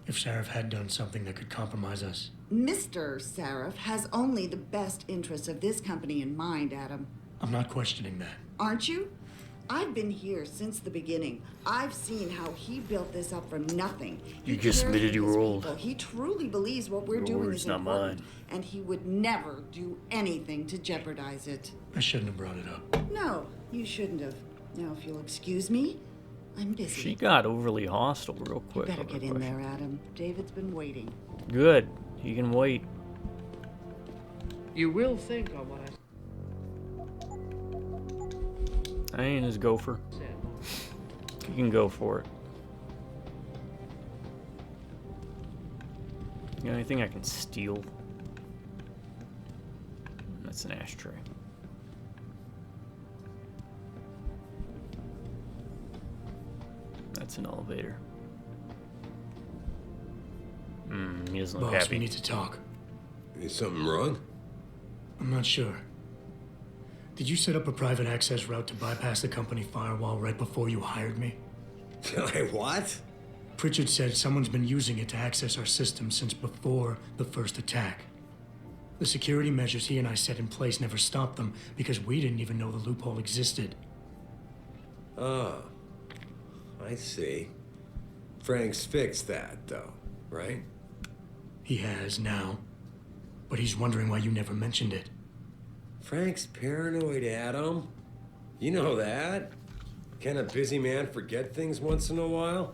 If Sarif had done something that could compromise us, Mr. Sarif has only the best interests of this company in mind, Adam. I'm not questioning that. Aren't you? I've been here since the beginning. I've seen how he built this up from nothing. He You just cares admitted for you his were old. people. He truly believes what we're Your doing words, is not important, mine. and he would never do anything to jeopardize it. I shouldn't have brought it up. No, you shouldn't have. Now, if you'll excuse me, I'm busy. She got overly hostile real You quick. better over get the in question. there, Adam. David's been waiting. Good. He can wait. You will think on what I I ain't his gopher. said. You can go for it. You got anything I can steal? That's an ashtray. That's an elevator. He doesn't look Boss, happy. we need to talk. Is something wrong? I'm not sure. Did you set up a private access route to bypass the company firewall right before you hired me? What? Pritchard said someone's been using it to access our system since before the first attack. The security measures he and I set in place never stopped them because we didn't even know the loophole existed. Oh, I see. Frank's fixed that, though, right? He has now, but he's wondering why you never mentioned it. Frank's paranoid, Adam. You know that. Can a busy man forget things once in a while?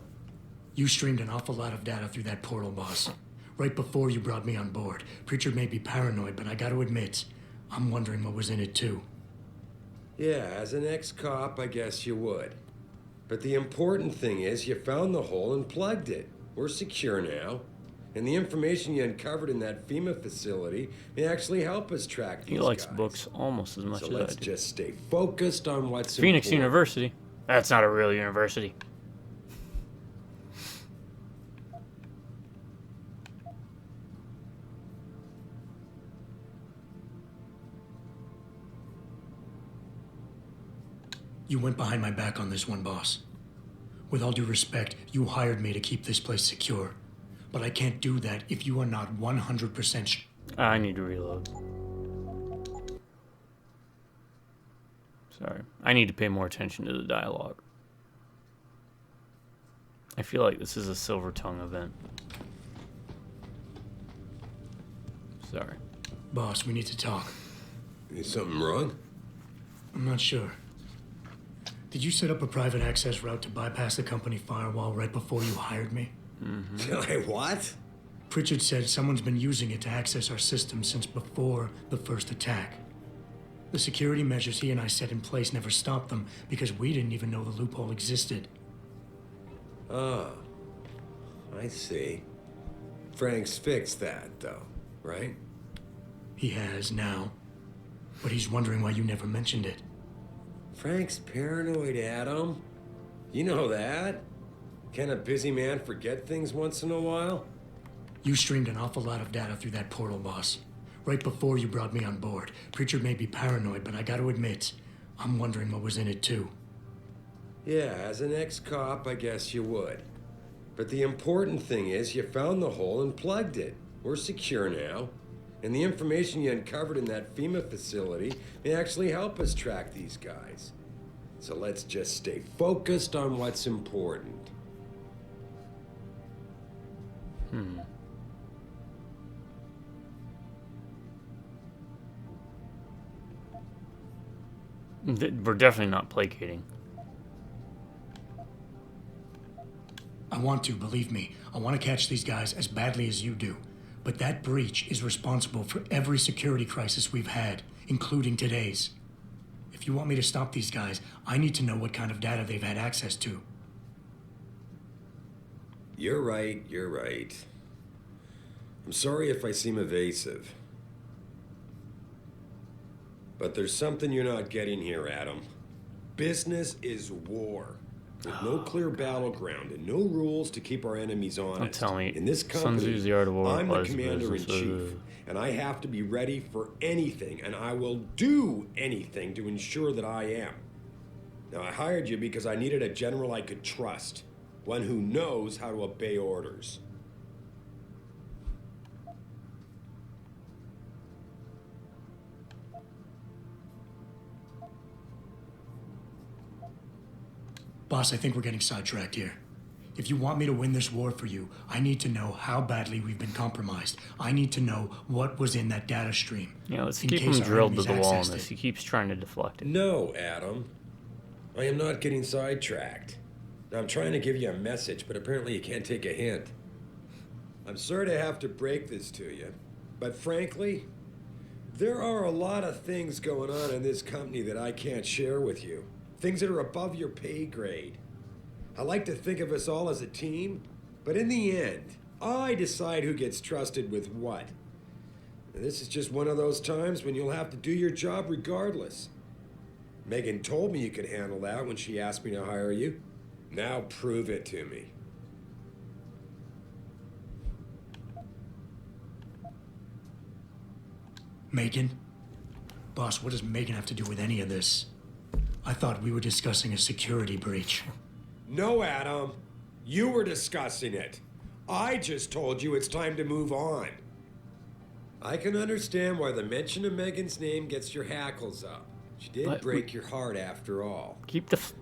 You streamed an awful lot of data through that portal, boss. Right before you brought me on board. Pritchard may be paranoid, but I gotta admit, I'm wondering what was in it too. Yeah, as an ex-cop, I guess you would. But the important thing is you found the hole and plugged it. We're secure now. And the information you uncovered in that FEMA facility may actually help us track these He likes guys. books almost as much So as let's I do. just stay focused on what's Phoenix important. University. That's not a real university. You went behind my back on this one, boss. With all due respect, you hired me to keep this place secure. But I can't do that if you are not 100% I need to reload. Sorry. I need to pay more attention to the dialogue. I feel like this is a Silver Tongue event. Sorry. Boss, we need to talk. Is something wrong? I'm not sure. Did you set up a private access route to bypass the company firewall right before you hired me? What? Pritchard said someone's been using it to access our system since before the first attack. The security measures he and I set in place never stopped them because we didn't even know the loophole existed. Oh, I see. Frank's fixed that, though, right? He has now, but he's wondering why you never mentioned it. Frank's paranoid, Adam. You know that. Can a busy man forget things once in a while? You streamed an awful lot of data through that portal, boss. Right before you brought me on board. Preacher may be paranoid, but I gotta admit, I'm wondering what was in it too. Yeah, as an ex-cop, I guess you would. But the important thing is you found the hole and plugged it. We're secure now. And the information you uncovered in that FEMA facility may actually help us track these guys. So let's just stay focused on what's important. We're definitely not placating. I want to, believe me. I want to catch these guys as badly as you do. But that breach is responsible for every security crisis we've had, including today's. If you want me to stop these guys, I need to know what kind of data they've had access to. You're right, you're right. I'm sorry if I seem evasive. But there's something you're not getting here, Adam. Business is war. With no clear battleground and no rules to keep our enemies honest. Don't tell me. In this Sun company, Tzu's The Art of War I'm the applies to commander-in-chief, business. and I have to be ready for anything, and I will do anything to ensure that I am. Now, I hired you because I needed a general I could trust, one who knows how to obey orders. Boss, I think we're getting sidetracked here. If you want me to win this war for you, I need to know how badly we've been compromised. I need to know what was in that data stream. Yeah, let's in keep him case our drilled to enemies the wall on accessed this. it. He keeps trying to deflect it. No, Adam. I am not getting sidetracked. I'm trying to give you a message, but apparently you can't take a hint. I'm sorry to have to break this to you, but frankly, there are a lot of things going on in this company that I can't share with you. Things that are above your pay grade. I like to think of us all as a team, but in the end, I decide who gets trusted with what. And this is just one of those times when you'll have to do your job regardless. Megan told me you could handle that when she asked me to hire you. Now prove it to me. Megan? Boss, what does Megan have to do with any of this? I thought we were discussing a security breach. No, Adam. You were discussing it. I just told you it's time to move on. I can understand why the mention of Megan's name gets your hackles up. She did break your heart after all.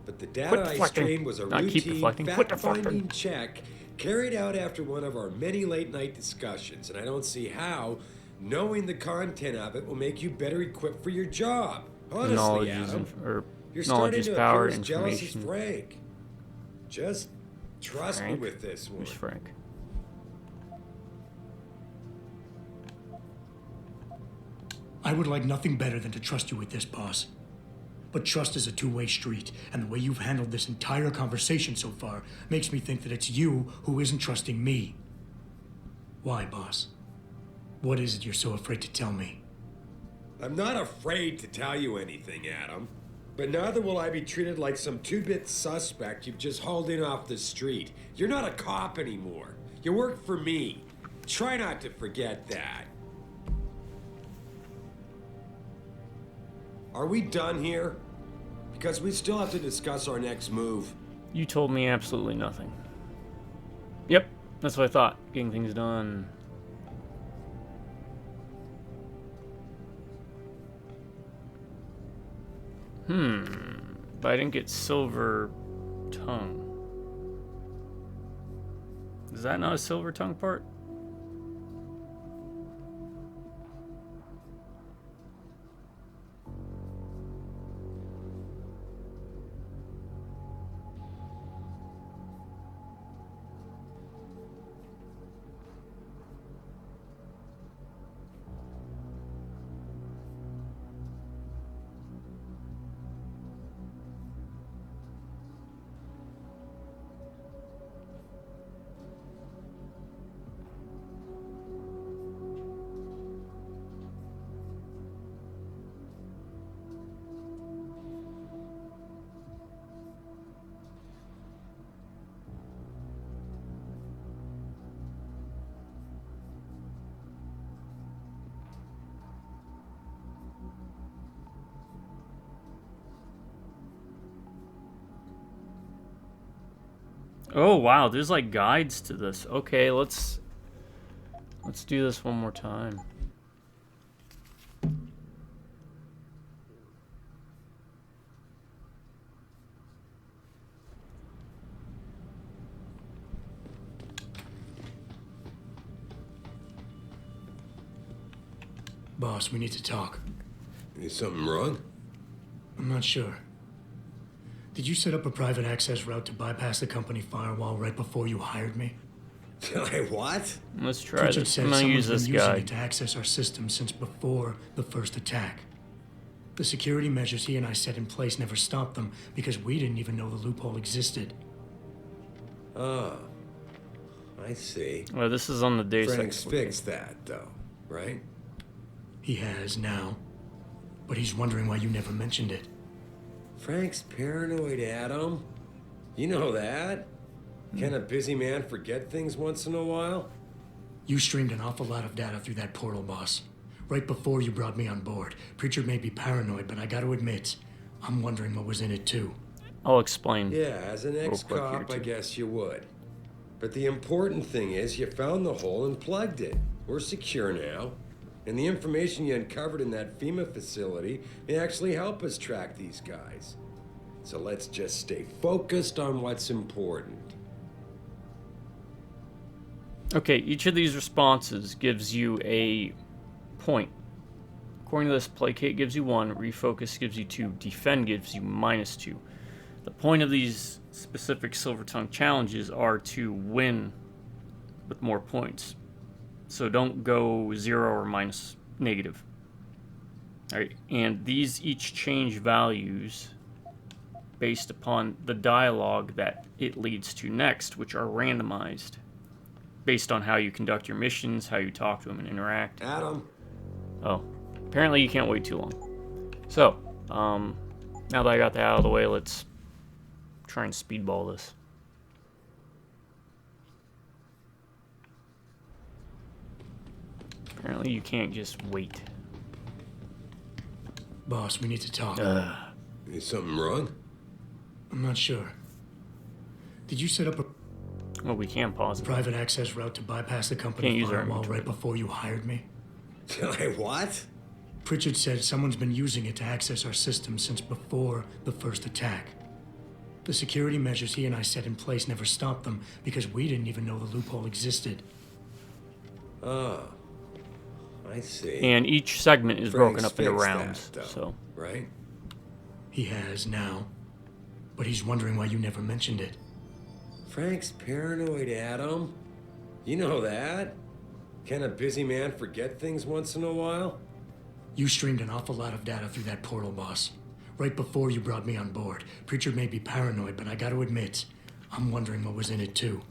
But the data I strained was a routine fact-finding check carried out after one of our many late-night discussions, and I don't see how knowing the content of it will make you better equipped for your job. Honestly, Knowledge Adam, you're knowledge starting is to power, appear as jealous as information. Frank. Just trust me Frank? with this one. Who's Frank? I would like nothing better than to trust you with this, boss. But trust is a two-way street, and the way you've handled this entire conversation so far makes me think that it's you who isn't trusting me. Why, boss? What is it you're so afraid to tell me? I'm not afraid to tell you anything, Adam. But neither will I be treated like some two-bit suspect you've just hauled in off the street. You're not a cop anymore. You work for me. Try not to forget that. Are we done here? Because we still have to discuss our next move. You told me absolutely nothing. Yep, that's what I thought. Getting things done. But I didn't get silver tongue. Is that not a silver tongue part? Oh wow, there's like guides to this. Okay, let's do this one more time. Boss, we need to talk. Is something wrong? I'm not sure. Did you set up a private access route to bypass the company firewall right before you hired me? What? Let's try Pritchard this. said I'm gonna use someone's this been using guy. it to access our system since before the first attack. The security measures he and I set in place never stopped them because we didn't even know the loophole existed. Oh, I see. Well, this is on the Deus Frank's Ex. fixed that, though, right? He has now, but he's wondering why you never mentioned it. Frank's paranoid, Adam. You know that. Can a busy man forget things once in a while? You streamed an awful lot of data through that portal, boss. Right before you brought me on board. Pritchard may be paranoid, but I gotta admit, I'm wondering what was in it too. I'll explain. Yeah, as an real quick here, ex-cop, I too. guess you would. But the important thing is you found the hole and plugged it. We're secure now. And the information you uncovered in that FEMA facility may actually help us track these guys. So let's just stay focused on what's important. Okay, each of these responses gives you a point. According to this, placate gives you 1, refocus gives you 2, defend gives you -2. The point of these specific Silver Tongue challenges are to win with more points. So don't go 0 or -. Alright, and these each change values based upon the dialogue that it leads to next, which are randomized based on how you conduct your missions, how you talk to them and interact. Adam. Oh, apparently you can't wait too long. So, now that I got that out of the way, let's try and speedball this. Apparently you can't just wait. Boss, we need to talk. Is something wrong? I'm not sure. Did you set up a Well, we can pause it. private access route to bypass the company Can't use our firewall inventory. right before you hired me? What? Pritchard said someone's been using it to access our system since before the first attack. The security measures he and I set in place never stopped them because we didn't even know the loophole existed. Oh, I see. And each segment is broken Frank's up into fixed rounds. that, though, So, right? He has now, but he's wondering why you never mentioned it. Frank's paranoid, Adam. You know that. Can a busy man forget things once in a while? You streamed an awful lot of data through that portal, boss. Right before you brought me on board. Pritchard may be paranoid, but I gotta admit, I'm wondering what was in it too.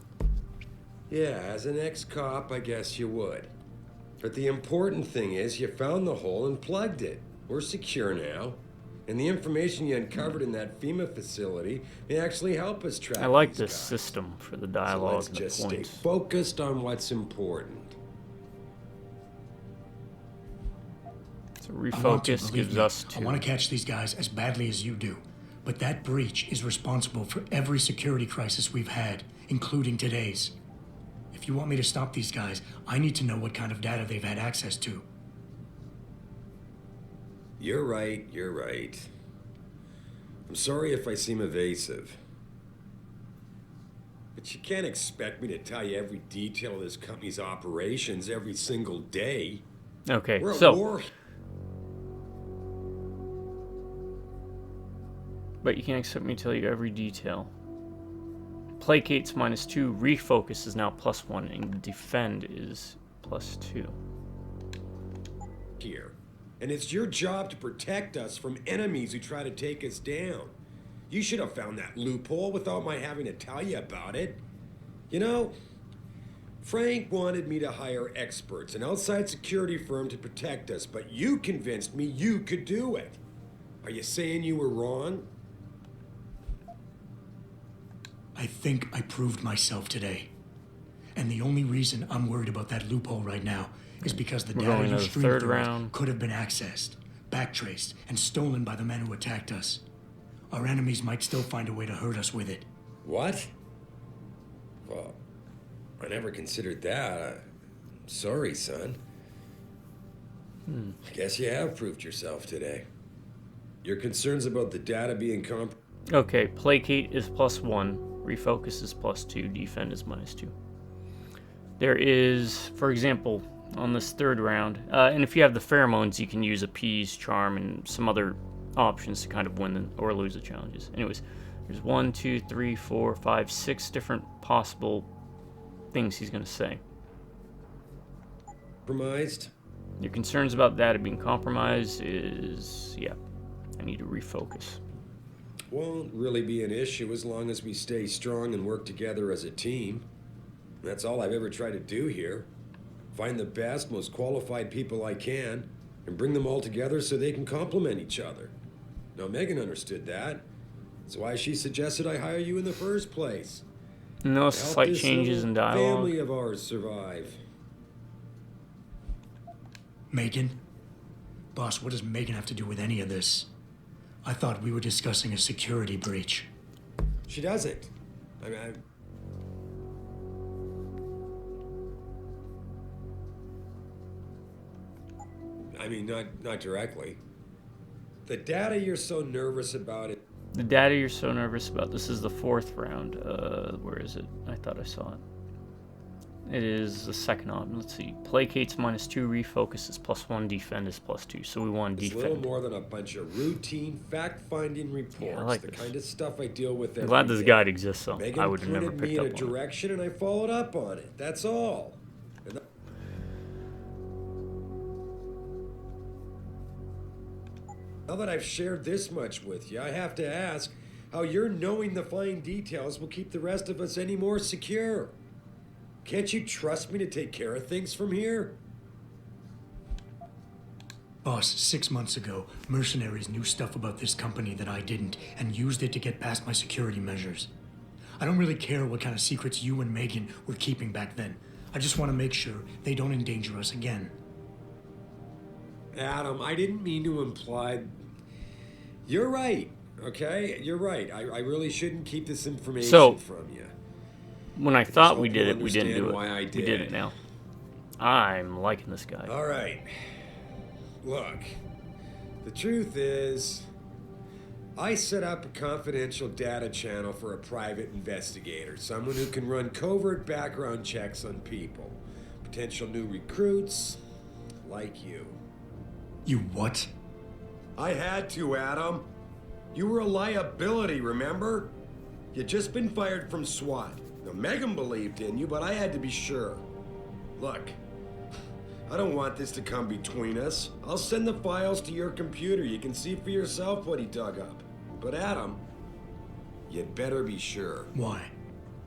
Yeah, as an ex-cop, I guess you would. But the important thing is you found the hole and plugged it. We're secure now. And the information you uncovered in that FEMA facility may actually help us track I like these this guys. system for the So dialogue let's and the just points. stay focused on what's important. So I want to, refocus believe gives me, us I 2. want to catch these guys as badly as you do. But that breach is responsible for every security crisis we've had, including today's. If you want me to stop these guys, I need to know what kind of data they've had access to. You're right, you're right. I'm sorry if I seem evasive. But you can't expect me to tell you every detail of this company's operations every single day. Okay, We're at so war. but you can't expect me to tell you every detail. Placate's -2, refocus is now +1, and defend is +2. Here. And it's your job to protect us from enemies who try to take us down. You should have found that loophole without my having to tell you about it. You know, Frank wanted me to hire experts, an outside security firm to protect us, but you convinced me you could do it. Are you saying you were wrong? I think I proved myself today. And the only reason I'm worried about that loophole right now is because the We're data going you to the streamed third through it round. could have been accessed, backtraced, and stolen by the men who attacked us. Our enemies might still find a way to hurt us with it. What? Well, I never considered that. Sorry, son. I guess you have proved yourself today. Your concerns about the data being Okay, placate is +1, refocus is +2, defend is -2. There is, for example, on this third round, and if you have the pheromones, you can use appease, charm, and some other options to kind of win or lose the challenges. Anyways, there's 1, 2, 3, 4, 5, 6 different possible things he's going to say. Compromised? Your concerns about data being compromised is, yeah, I need to refocus. Won't really be an issue as long as we stay strong and work together as a team. That's all I've ever tried to do here. Find the best, most qualified people I can, and bring them all together so they can complement each other. Now, Megan understood that. That's why she suggested I hire you in the first place. No To help slight this changes little in dialogue. family of ours survive. Megan? Boss, what does Megan have to do with any of this? I thought we were discussing a security breach. She doesn't. I mean, not directly. The data you're so nervous about it. The data you're so nervous about. This is the fourth round. Where is it? I thought I saw it. It is the second option. Let's see. Placates -2, refocus is +1, defend is +2. So we want It's defend. little more than a bunch of routine fact-finding reports. Yeah, I like the this. kind of stuff I deal with every I'm glad this day. guide exists, though. Megan I would have never pointed me picked in up a on it. direction, and I followed up on it. That's all. And now that I've shared this much with you, I have to ask how your knowing the fine details will keep the rest of us any more secure. Can't you trust me to take care of things from here? Boss, 6 months ago, mercenaries knew stuff about this company that I didn't and used it to get past my security measures. I don't really care what kind of secrets you and Megan were keeping back then. I just want to make sure they don't endanger us again. Adam, I didn't mean to imply... You're right, okay? You're right. I really shouldn't keep this information from you. When I thought we did it, we didn't do it. Why I We did it now. I'm liking this guy. All right. Look, the truth is, I set up a confidential data channel for a private investigator, someone who can run covert background checks on people, potential new recruits, like you. You what? I had to, Adam. You were a liability, remember? You'd just been fired from SWAT. Now, Megan believed in you, but I had to be sure. Look, I don't want this to come between us. I'll send the files to your computer. You can see for yourself what he dug up. But Adam, you'd better be sure. Why?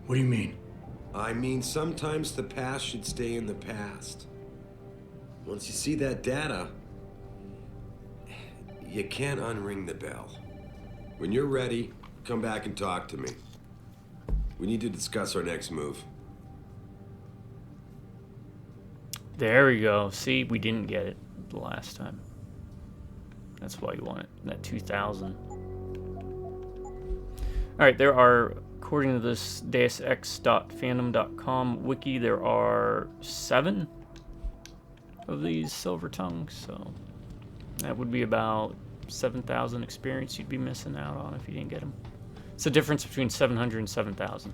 What do you mean? I mean, sometimes the past should stay in the past. Once you see that data, you can't unring the bell. When you're ready, come back and talk to me. We need to discuss our next move. There we go. See, we didn't get it the last time. That's why you want it. That 2,000. Alright, there are, according to this deusx.fandom.com wiki, there are 7 of these silver tongues, so that would be about 7,000 experience you'd be missing out on if you didn't get them. It's the difference between 700 and 7,000.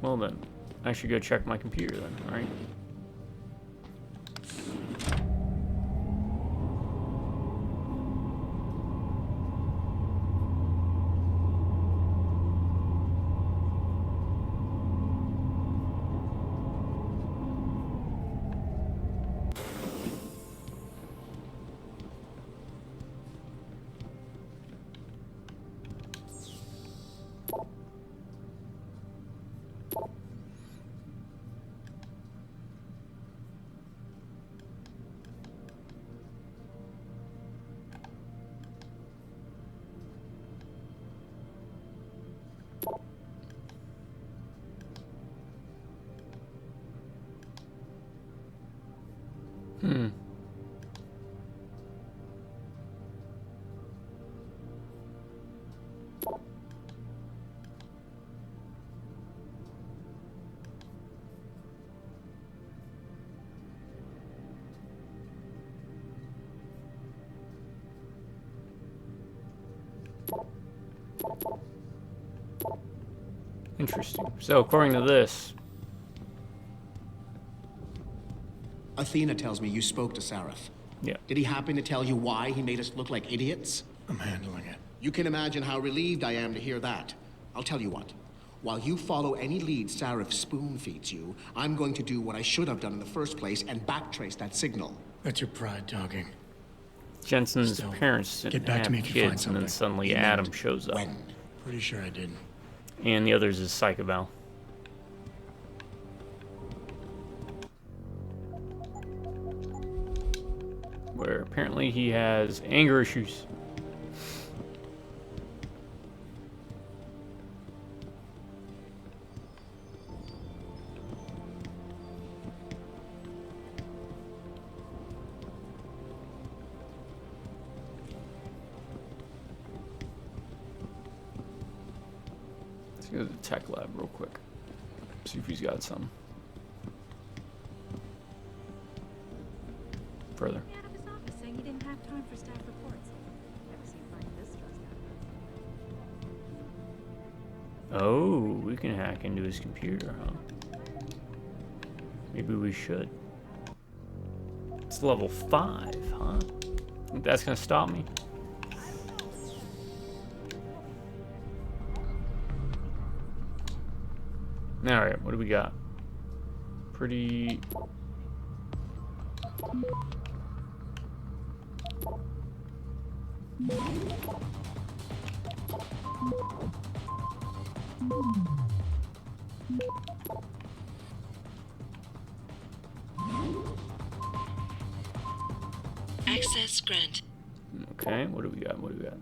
Well then, I should go check my computer then, alright? Interesting. So, according to this... Athena tells me you spoke to Sarif. Yeah. Did he happen to tell you why he made us look like idiots? I'm handling it. You can imagine how relieved I am to hear that. I'll tell you what. While you follow any lead Sarif spoon-feeds you, I'm going to do what I should have done in the first place and backtrace that signal. That's your pride talking. Jensen's Still, parents didn't get back have to me if you find kids, and then something. suddenly Adam shows up. When? Pretty sure I didn't. And the other's is Psychobal. Where apparently he has anger issues. Let's go to the tech lab real quick. See if he's got some. Further. Out of his office saying he didn't have time for staff reports. Never seen Frank this stressed out. Oh, we can hack into his computer, huh? Maybe we should. It's level 5, huh? Think that's gonna stop me? Alright, what do we got? Pretty... Access granted. Okay, what do we got? What do we got?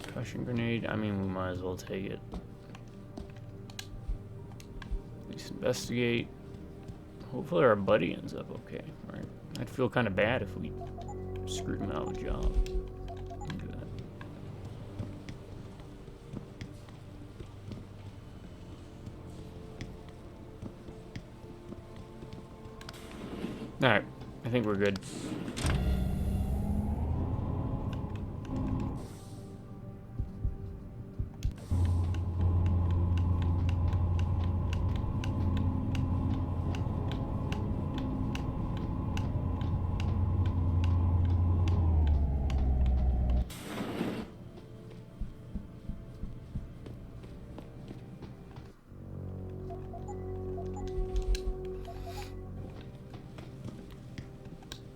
Concussion grenade. I mean, we might as well take it. At least investigate. Hopefully our buddy ends up okay, right? I'd feel kind of bad if we screwed him out of a job. Don't do that. Alright, I think we're good.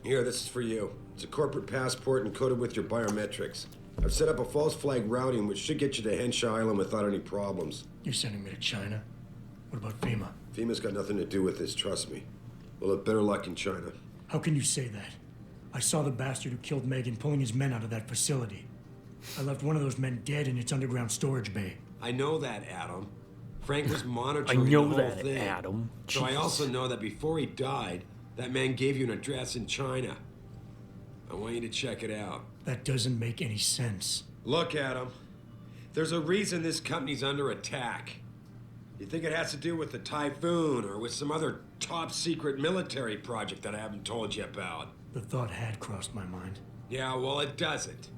Here, this is for you. It's a corporate passport encoded with your biometrics. I've set up a false flag routing which should get you to Henshaw Island without any problems. You're sending me to China? What about FEMA? FEMA's got nothing to do with this, trust me. We'll have better luck in China. How can you say that? I saw the bastard who killed Megan pulling his men out of that facility. I left one of those men dead in its underground storage bay. I know that, Adam. Frank was monitoring the whole thing. Adam. So I also know that before he died, that man gave you an address in China. I want you to check it out. That doesn't make any sense. Look, Adam. There's a reason this company's under attack. You think it has to do with the typhoon or with some other top-secret military project that I haven't told you about? The thought had crossed my mind. Yeah, well, it doesn't.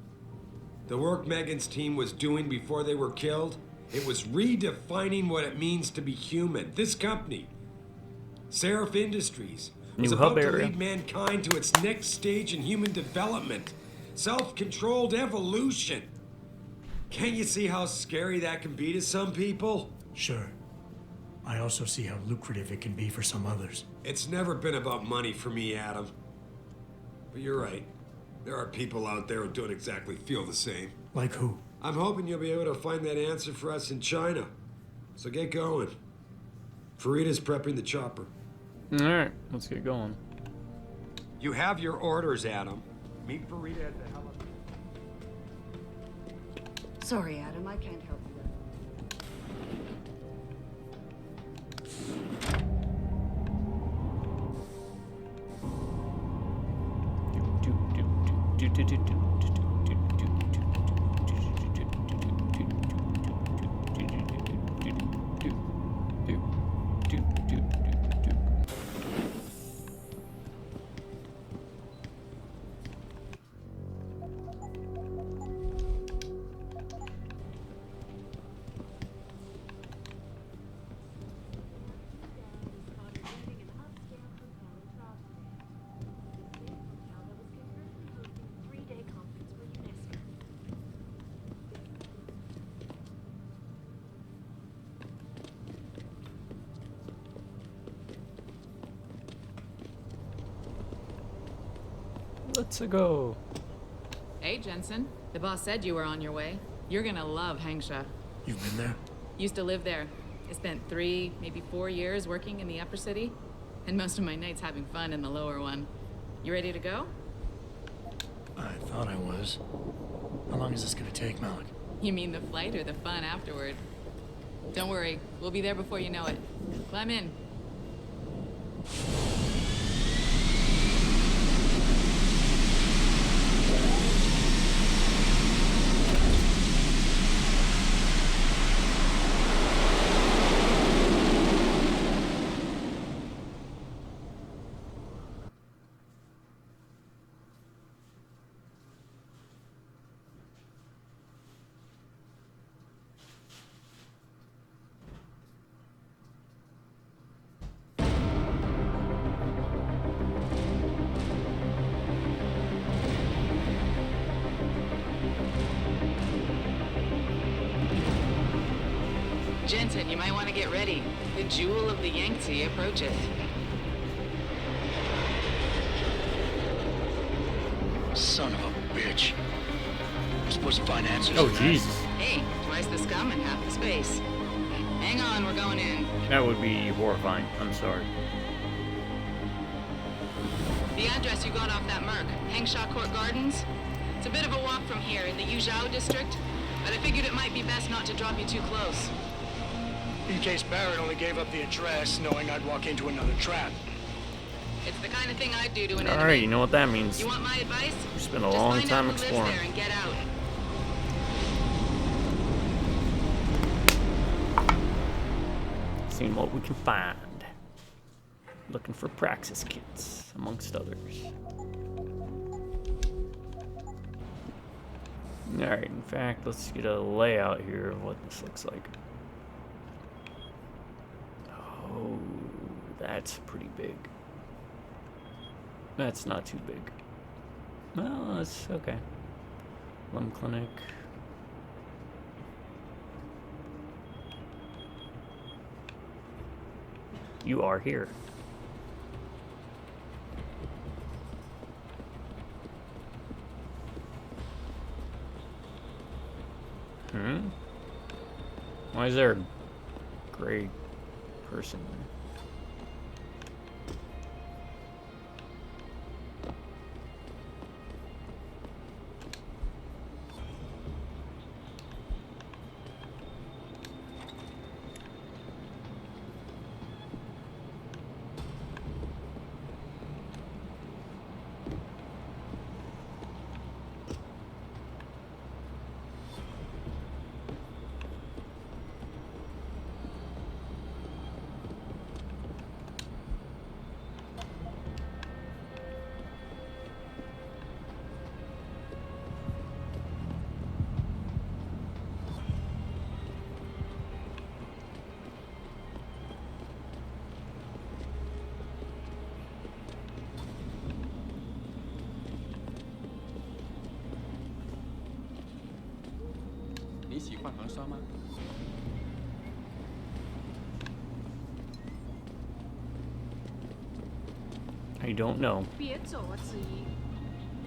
The work Megan's team was doing before they were killed, it was redefining what it means to be human. This company, Seraph Industries, was about to lead mankind to its next stage in human development. Self-controlled evolution. Can't you see how scary that can be to some people? Sure. I also see how lucrative it can be for some others. It's never been about money for me, Adam. But you're right. There are people out there who don't exactly feel the same. Like who? I'm hoping you'll be able to find that answer for us in China. So get going. Farida's prepping the chopper. Alright, let's get going. You have your orders, Adam. Meet Farida at the helicopter. Sorry, Adam, I can't help you. Let's go. Hey, Jensen. The boss said you were on your way. You're gonna love Hangsha. You've been there? Used to live there. I spent 3, maybe 4 years working in the upper city, and most of my nights having fun in the lower one. You ready to go? I thought I was. How long is this gonna take, Malik? You mean the flight or the fun afterward? Don't worry, we'll be there before you know it. Climb in. Jensen, you might want to get ready. The jewel of the Yangtze approaches. Son of a bitch. I'm supposed to find answers. Oh, Jesus. Hey, twice the scum and half the space. Hang on, we're going in. That would be horrifying. I'm sorry. The address you got off that Merc, Hangsha Court Gardens. It's a bit of a walk from here in the Yuzhou district, but I figured it might be best not to drop you too close. In case Barrett only gave up the address, knowing I'd walk into another trap. It's the kind of thing I'd do to an enemy. Alright, you know what that means. You want my advice? We spent a long time exploring. There and get out. Seeing what we can find. Looking for praxis kits, amongst others. Alright, in fact, let's get a layout here of what this looks like. Oh, that's pretty big. That's not too big. Well, that's okay. Lung clinic. You are here. Why is there a gray person there? I don't know. 别走啊，子怡！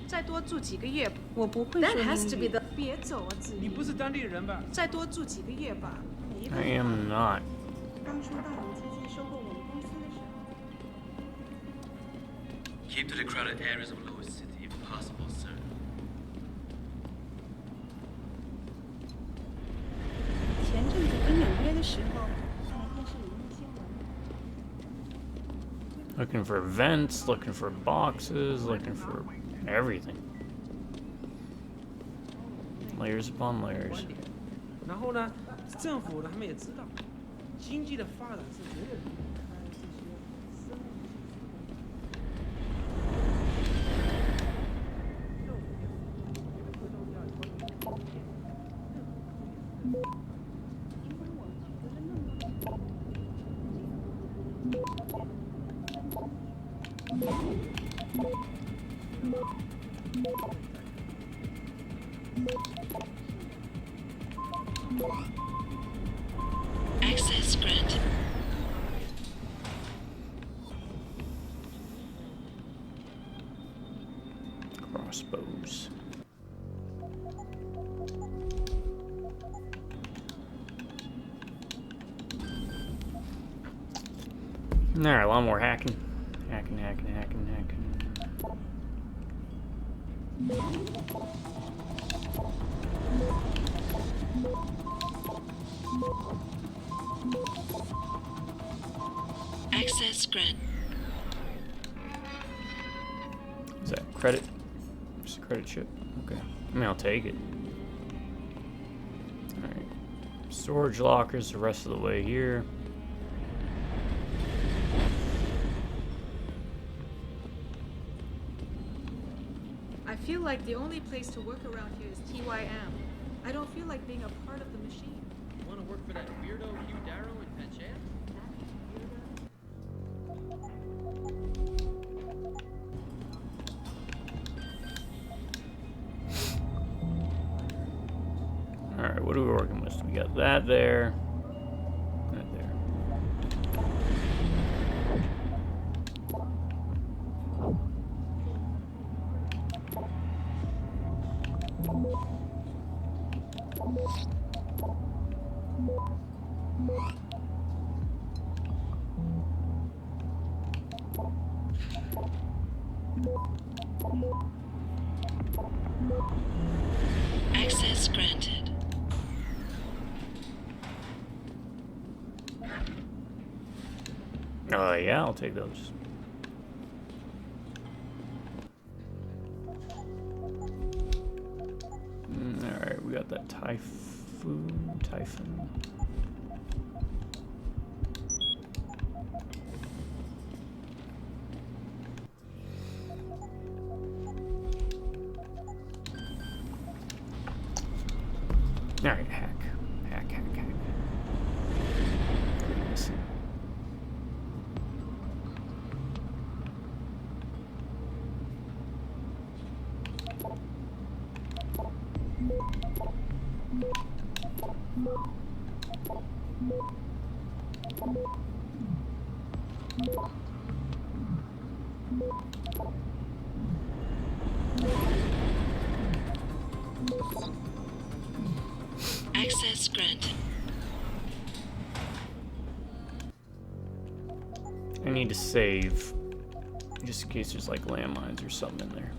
再多住几个月，我不会说 That has to be the. 别走啊，子怡！你不是当地人吧？再多住几个月吧。 I am not. 当初大龙基金收购我们公司的时候。 Keep to the crowded areas of Lower City if possible, sir. 前阵子回纽约的时候，看了电视里那新闻。 Looking for vents, looking for boxes, looking for everything. Layers upon layers. 然后呢，政府他们也知道，经济的发展是绝对离不开这些生物技Access granted. Crossbows. Alright, a lot more hacking. Hacking. Access granted. Is that credit? Just a credit chip? Okay. I mean, I'll take it. Alright. Storage lockers the rest of the way here. I feel like the only place to work around here is TYM. I don't feel like being a part of the machine. You want to work for that weirdo Hugh Darrow in Penchant? Alright, what are we working with? We got that there. That there. Access granted. Yeah, I'll take those. Alright, we got that Typhoon. Alright, hack. Listen. Access granted. I need to save, just in case there's like landmines or something in there.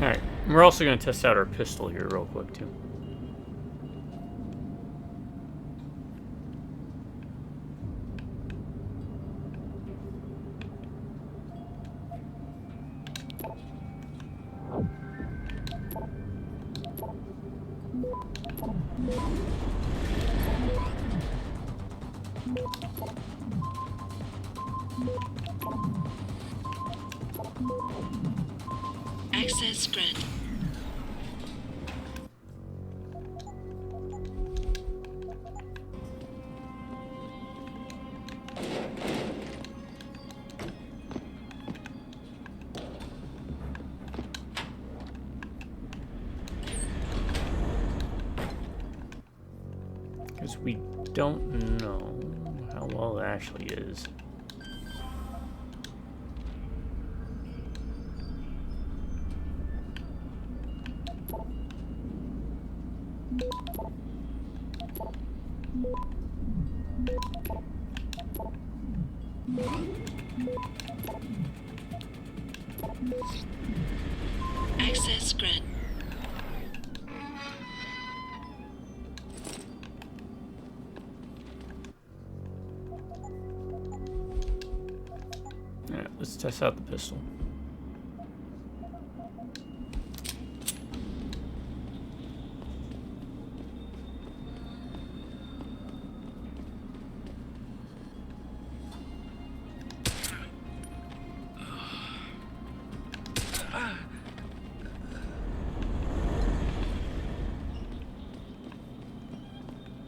Alright, we're also going to test out our pistol here real quick too. Access granted. Because we don't know how well it actually is. Access granted. Alright, let's test out the pistol.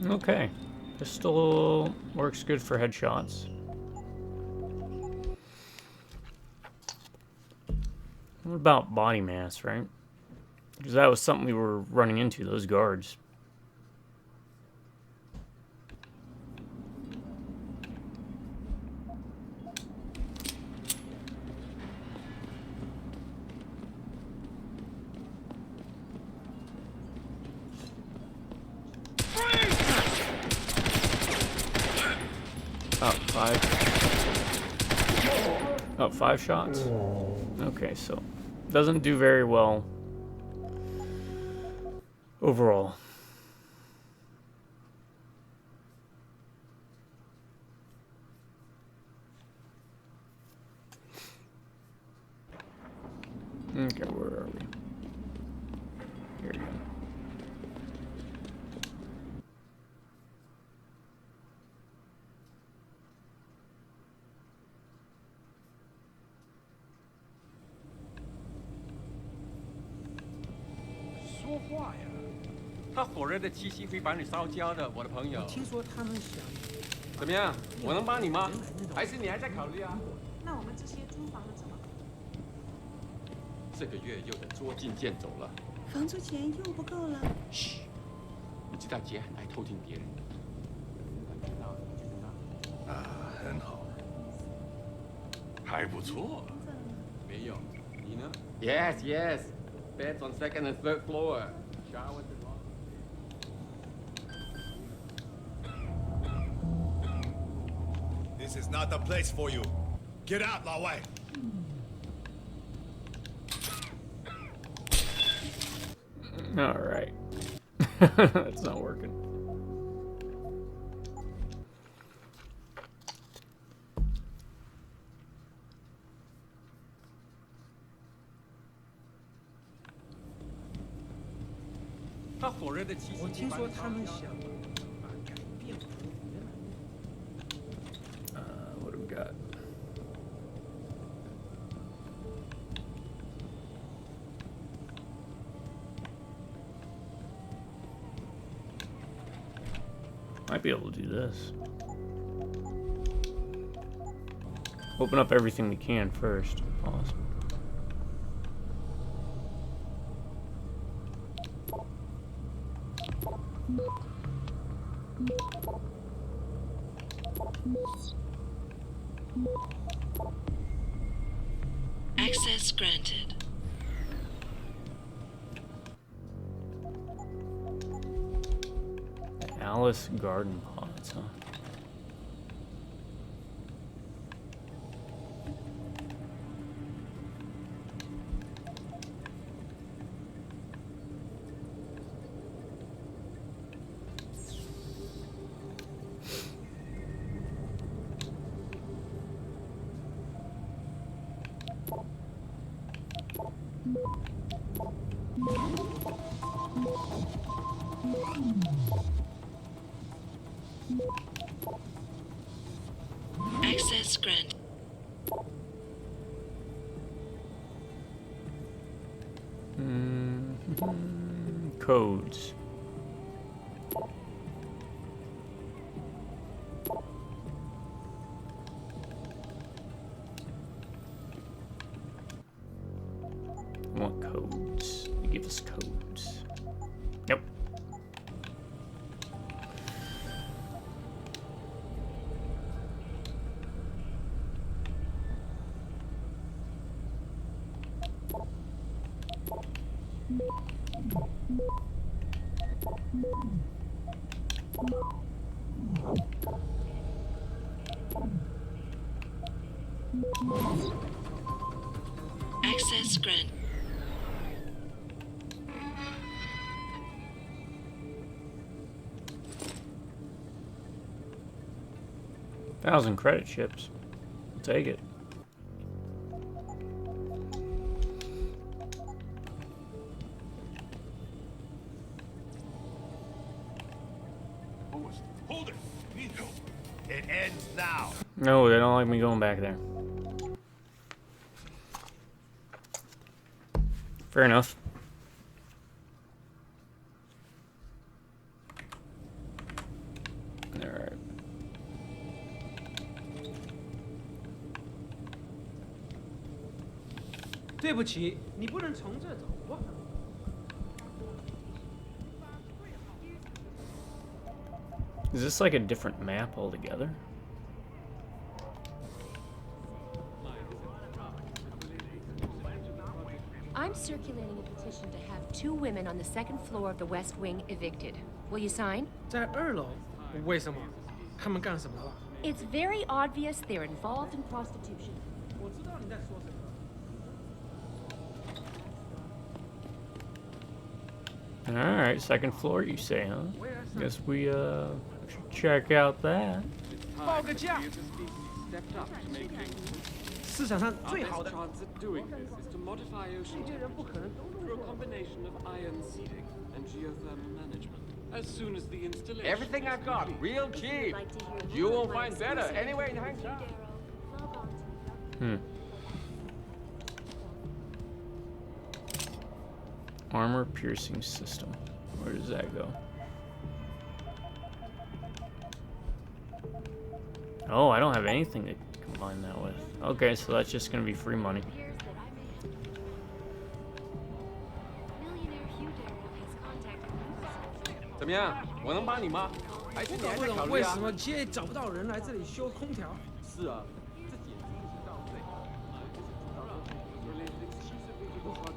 Okay, pistol works good for headshots. What about body mass, right? Because that was something we were running into, those guards. Oh, 5 shots? Okay, so doesn't do very well overall. Okay, where are we? Here we go.说话呀！他火热的气息会把你烧焦的，我的朋友。听说他们想怎么样？我能帮你吗？还是你还在考虑啊？那我们这些租房的怎么？这个月又得捉襟见肘了。房租钱又不够了。嘘，你知道姐很爱偷听别人。啊，很好，还不错。没有，你呢 ？Yes, yes. Beds on second and third floor. Showers and laundry. This is not the place for you. Get out, 老外。All right. That's not working.我听说他们想改变。What do we got? Might be able to do this. Open up everything we can first, if possible. Access granted. Alice garden pots, huh? Access granted. Codes. I want codes. They give us codes. Nope. Access granted. $1,000 credit chips. I'll take it. No, they don't like me going back there. Fair enough. Alright. Is this like a different map altogether? I'm circulating a petition to have 2 women on the 2nd floor of the West Wing evicted. Will you sign? 在2楼，为什么？他们干什么了？ It's very obvious they're involved in prostitution. 我知道你在说什么。 Alright, 2nd floor you say, huh? Guess we should check out that. 报个价。市场上最好的。这些人不可能都弄错。 Everything I've got, real cheap. You won't find better anywhere in Hangzhou. Armor piercing system. Where does that go? Oh, I don't have anything to combine that with. Okay, so that's just gonna be free money. 怎么样？我能帮你吗？还是你还在考虑啊？为什么 GA 找不到人来这里修空调？是啊，自己也是不知道对。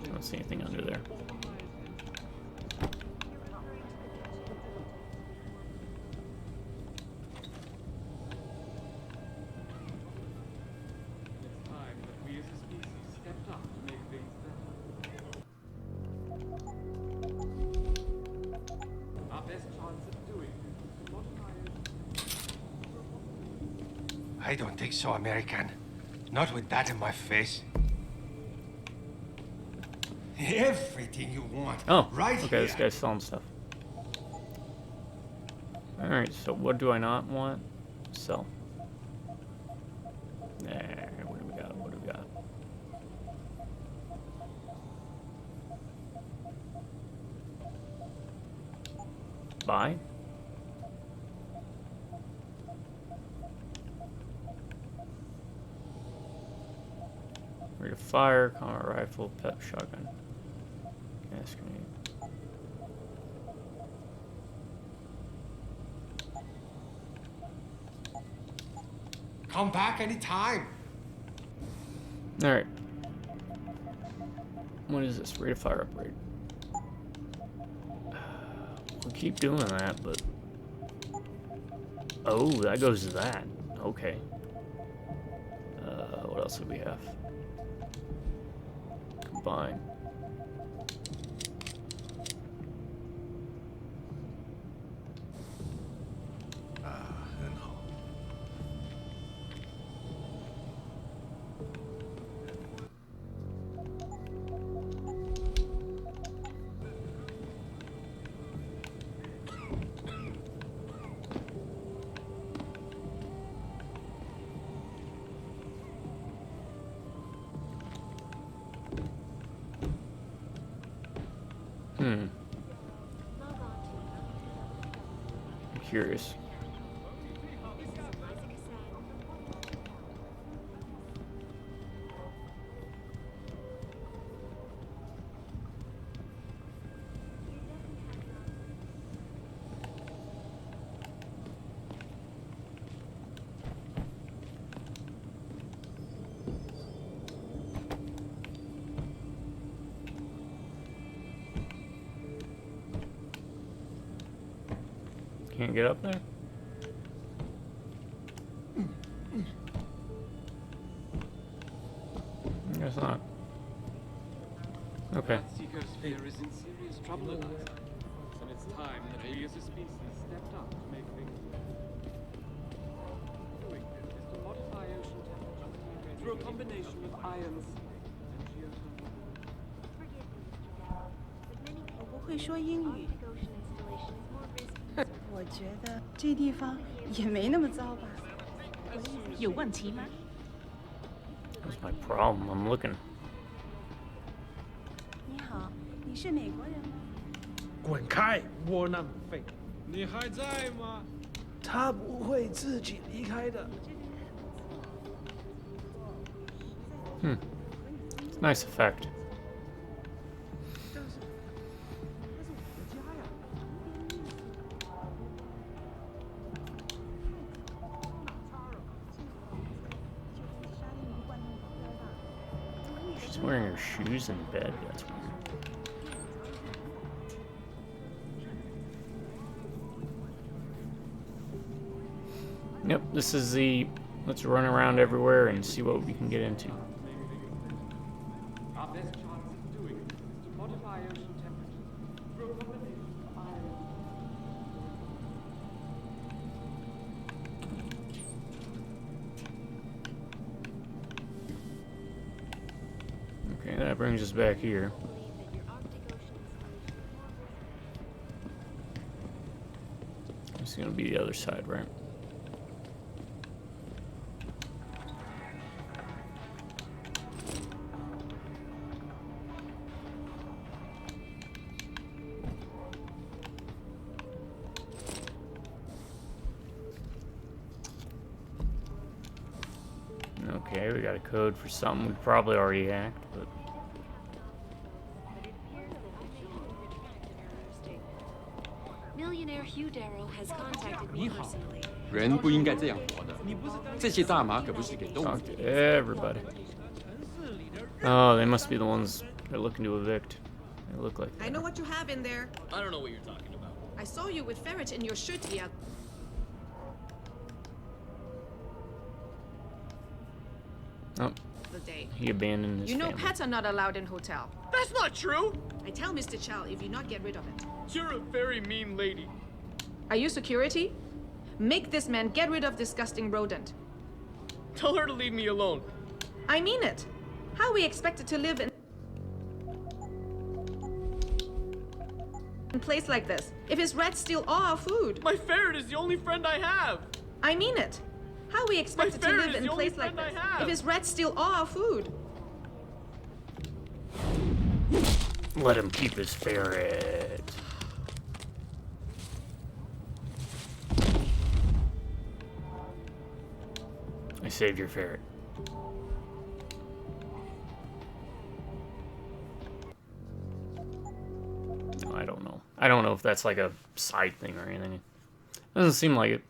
I don't see anything under there. I don't think so, American. Not with that in my face. Everything you want. Oh, right okay, here. this guy's selling stuff. Alright, so what do I not want? Sell. There, what do we got? What do we got? Buy? Rate of fire, combat rifle, pep shotgun. Gas grenade. Come back anytime. Alright. What is this? Rate of fire upgrade. We'll keep doing that, but... Oh, that goes to that. Okay. What else do we have? Combine. I'm curious. Can't get up there? I guess not. Okay. Seeker's fear is in serious trouble, and it's time that we as a species stepped up to make things doing this is to modify ocean temperature through a combination of ions and geothermal. 我不会说英语。我觉得这地方也没那么糟吧。有问题吗？ That's my problem. I'm looking. 你好，你是美国人吗？滚开，窝囊废！你还在吗？他不会自己离开的。It's a nice effect. She's wearing her shoes in bed. That's weird. Yep, this is the... Let's run around everywhere and see what we can get into. Our best chance of doing it is to modify ocean temperatures through a combination of iron. Okay, that brings us back here. It's gonna be the other side, right? Okay, we got a code for something we probably already hacked, but... Millionaire Hugh Darrow has contacted me 你好， personally. 人不应该这样活的。这些大麻可不是给动物 Talk to everybody. Oh, they must be the ones they're looking to evict. They look like... I know what you have in there. I don't know what you're talking about. I saw you with ferret in your shirt the other Oh, day. he abandoned his You know family. pets are not allowed in hotel. That's not true! I tell Mr. Chow if you not get rid of it. You're a very mean lady. Are you security? Make this man get rid of disgusting rodent. Tell her to leave me alone. I mean it. How are we expected to live in a place like this if his rats steal all our food? My ferret is the only friend I have. I mean it. How are we expected to ferret live is in a the only place like friend this I have. if his rats steal all our food? Let him keep his ferret. I saved your ferret. No, I don't know. I don't know if that's like a side thing or anything. Doesn't seem like it.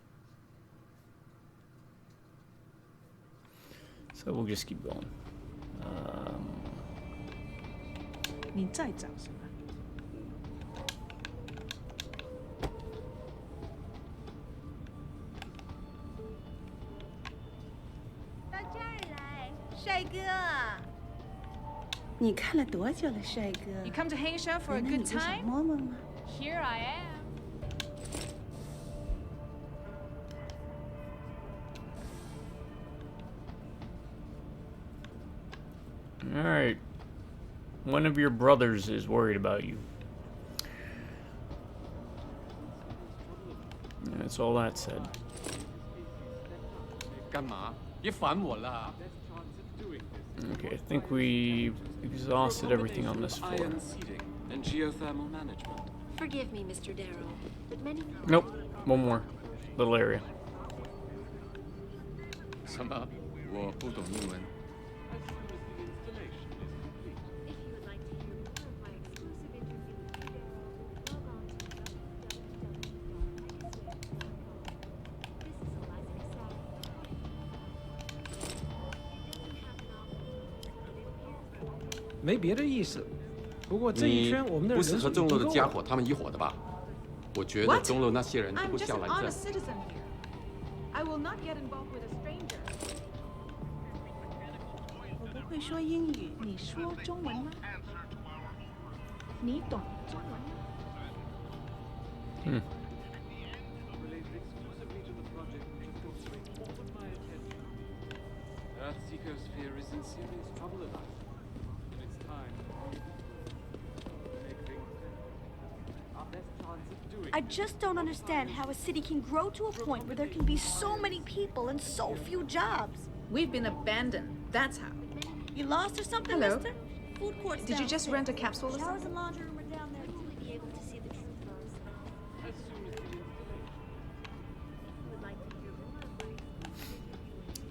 So we'll just keep going. 你在找什么？到这儿来，帅哥。你看了多久了，帅哥 You come to Hangsha for a 难道 good 你不想 time? 摸摸吗？ Here I am. Alright. One of your brothers is worried about you. That's all that said. 干嘛？别烦我了。 Okay, I think we exhausted everything on this floor. Iron seeding and geothermal management. Forgive me, Mr. Darrow, but many... Nope. One more. Little area. 什么？我不懂英文。 没别的意思。不过这一圈我们的不人数是和钟楼的不够啊家伙他们一伙的吧？我觉得 What? 钟楼那些人都 I'm 不 just 像 an 来这。 honest citizen here. I will not get involved with a stranger. 我不会说英语，你说中文吗？你懂中文吗？ Hmm. Earthseeker's sphere is in serious trouble at last. And it's time to make things better. Our best I just don't understand how a city can grow to a point where there can be so many people and so few jobs. We've been abandoned. That's how. You lost or something, Hello. mister? Food court's Did you just rent a capsule or Showers something? and laundry room are down there. You'll be able to see the truth first.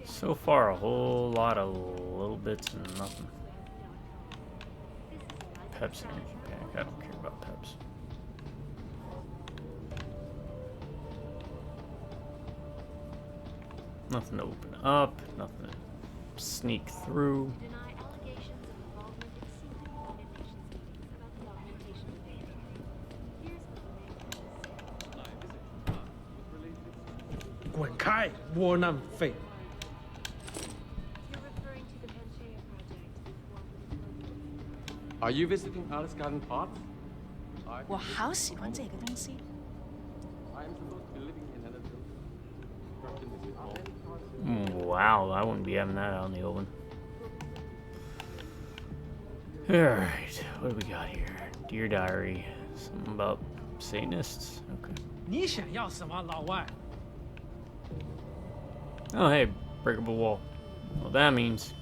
So far, a whole lot of little bits and nothing. Peps energy pack. I don't care about Peps. Nothing to open up. Nothing to sneak through. Deny allegations of involvement in secret United Nations meetings about the augmentation of data. Here's what the man has to say. 滚开，窝囊废！ You're referring to the Panchea project. Are you visiting Alice Garden Park? 我好喜欢这个东西。 I am supposed to be living in another building. Construction is involved. Wow, I wouldn't be having that out in the open. Alright, what do we got here? Dear Diary. Something about Satanists? Okay. 你想要什么，老外？ Oh, hey, breakable wall. Well, that means.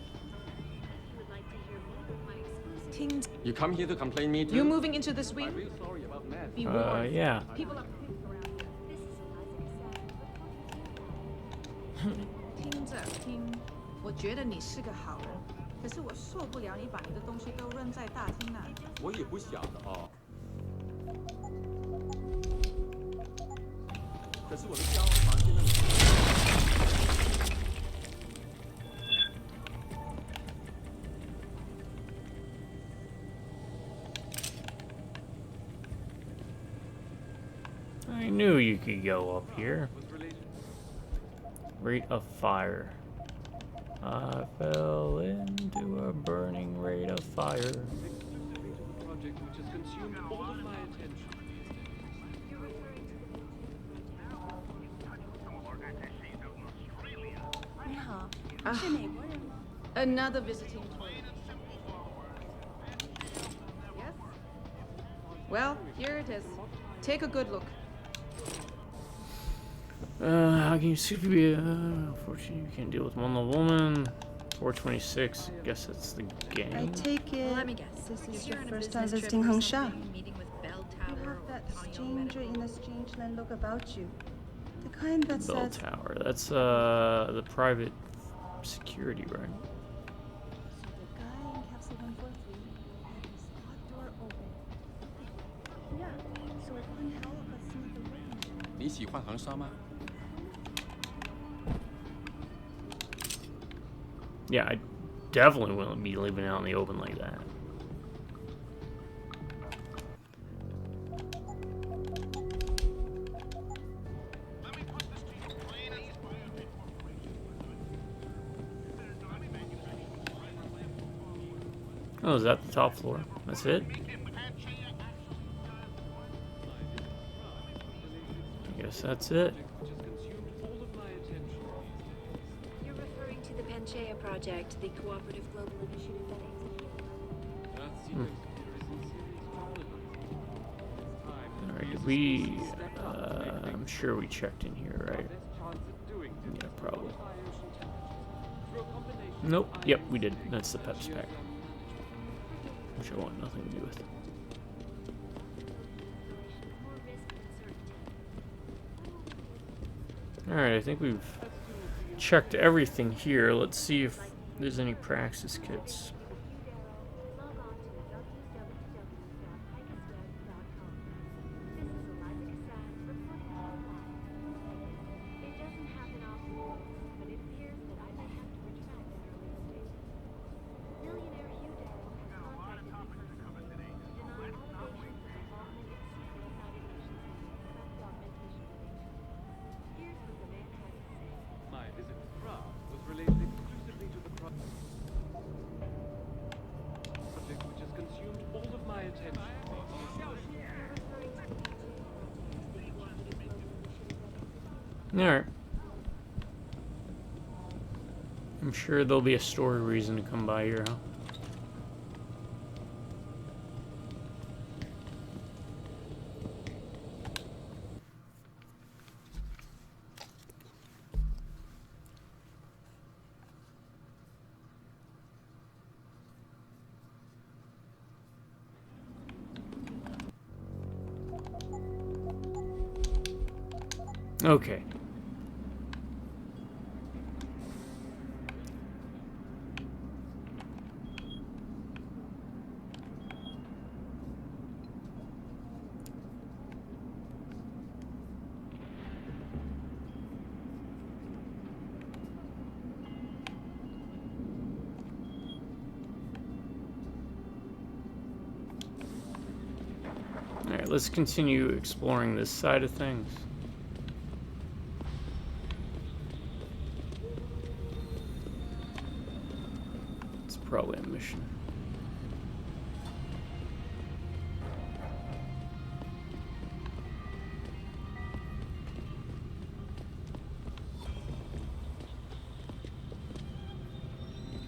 You come here to complain me too? You moving into this wing? I'm real sorry about Matt. Be warned. Yeah. People are around here. 听着听，我觉得你是个好人，可是我受不了你把你的东西都扔在大厅那里。我也不想的啊。可是我的家房现在。 I knew you could go up here. Rate of fire. I fell into a burning rate of fire. Project which has consumed all of my attention. 你好，你是美国人吗？ Another visiting toilet. Yes? Well, here it is. Take a good look. How can you super be? Unfortunately, you can't deal with one little woman. 426. Guess that's the game. I take it. Let me guess. This is You're your on a first time business visiting trip or Hong Sha. something, meeting with Bell Tower You have or that Tanyong stranger Medical. in a strange land look about you. The kind that Bell says. Tower. That's the private security, right? So the guy in capsule 143 had his locked door open. Yeah, so one hell of a smooth arrangement. 你喜欢恒沙吗？ Yeah, I definitely wouldn't be leaving it out in the open like that. Oh, is that the top floor? That's it? I guess that's it. You're referring to the Panchea project, the cooperative global initiative that aims at Alright, we... I'm sure we checked in here, right? Yeah, probably. Nope. Yep, we did. That's the Peps pack. Which I want nothing to do with. Alright, I think we've checked everything here. Let's see if there's any praxis kits. My visit to France was related exclusively to the project which has consumed all of my attention. Alright. I'm sure there'll be a story reason to come by here, huh? Okay. Alright, let's continue exploring this side of things. It's probably a mission.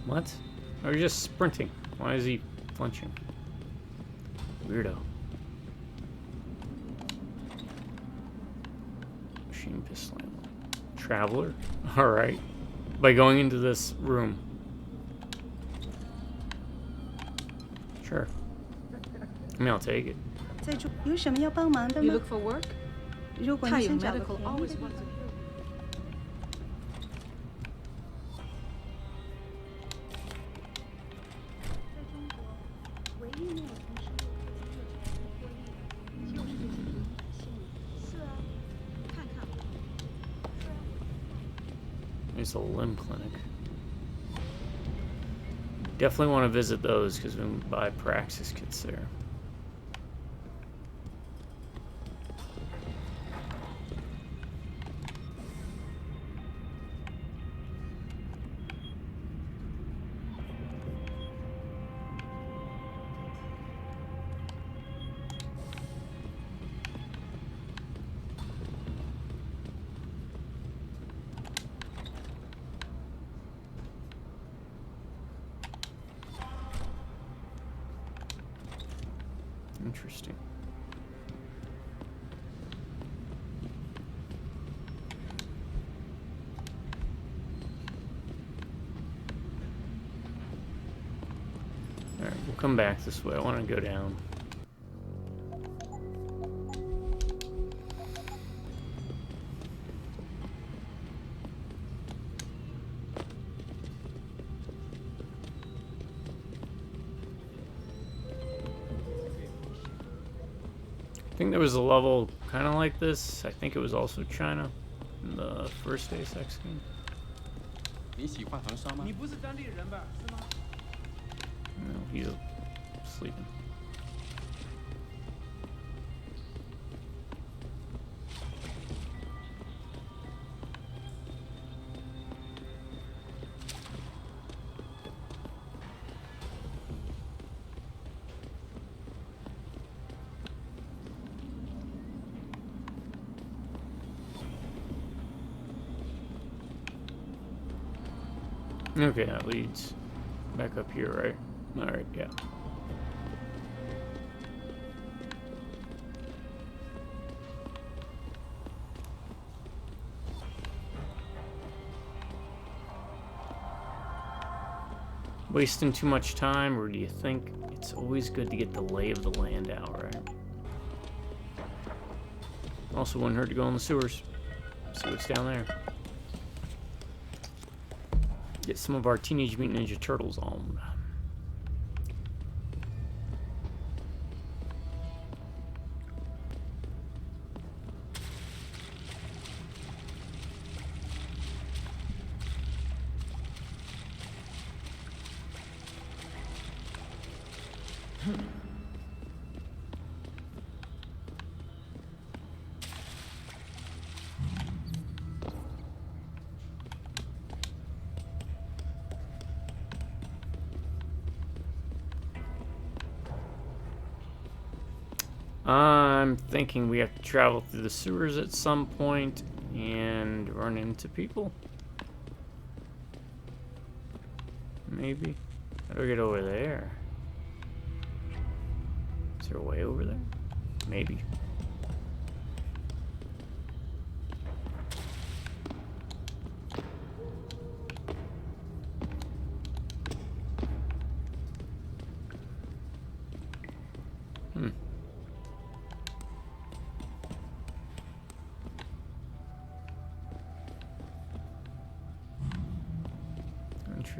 What? Oh, you're just sprinting. Why is he flinching? Weirdo. Machine pistol ammo. Traveler? Alright. By going into this room. Sure. I mean, I'll take it. 在住有什么要帮忙的 You 吗 look for work? 如果你 Taiyo 想找个 Medical 便宜 always 的地 wants 方 to kill you. 在中国，唯一没有从事过科技的就是这些平民百姓了。是啊，看看吧。 There's a limb clinic. Definitely want to visit those because we can buy Praxis kits there. Interesting. Alright, we'll come back this way. I want to go down. I think there was a level kind of like this. I think it was also China in the first aMAZEing game. 你喜欢横沙吗？你不是当地人吧？是吗？ No, he's sleeping. Okay, that leads back up here, right? Alright, yeah. Wasting too much time, or do you think it's always good to get the lay of the land out, right? Also wouldn't hurt to go in the sewers. See what's down there. Get some of our Teenage Mutant Ninja Turtles on. I'm thinking we have to travel through the sewers at some point and run into people. Maybe. How do we get over there? Is there a way over there? Maybe.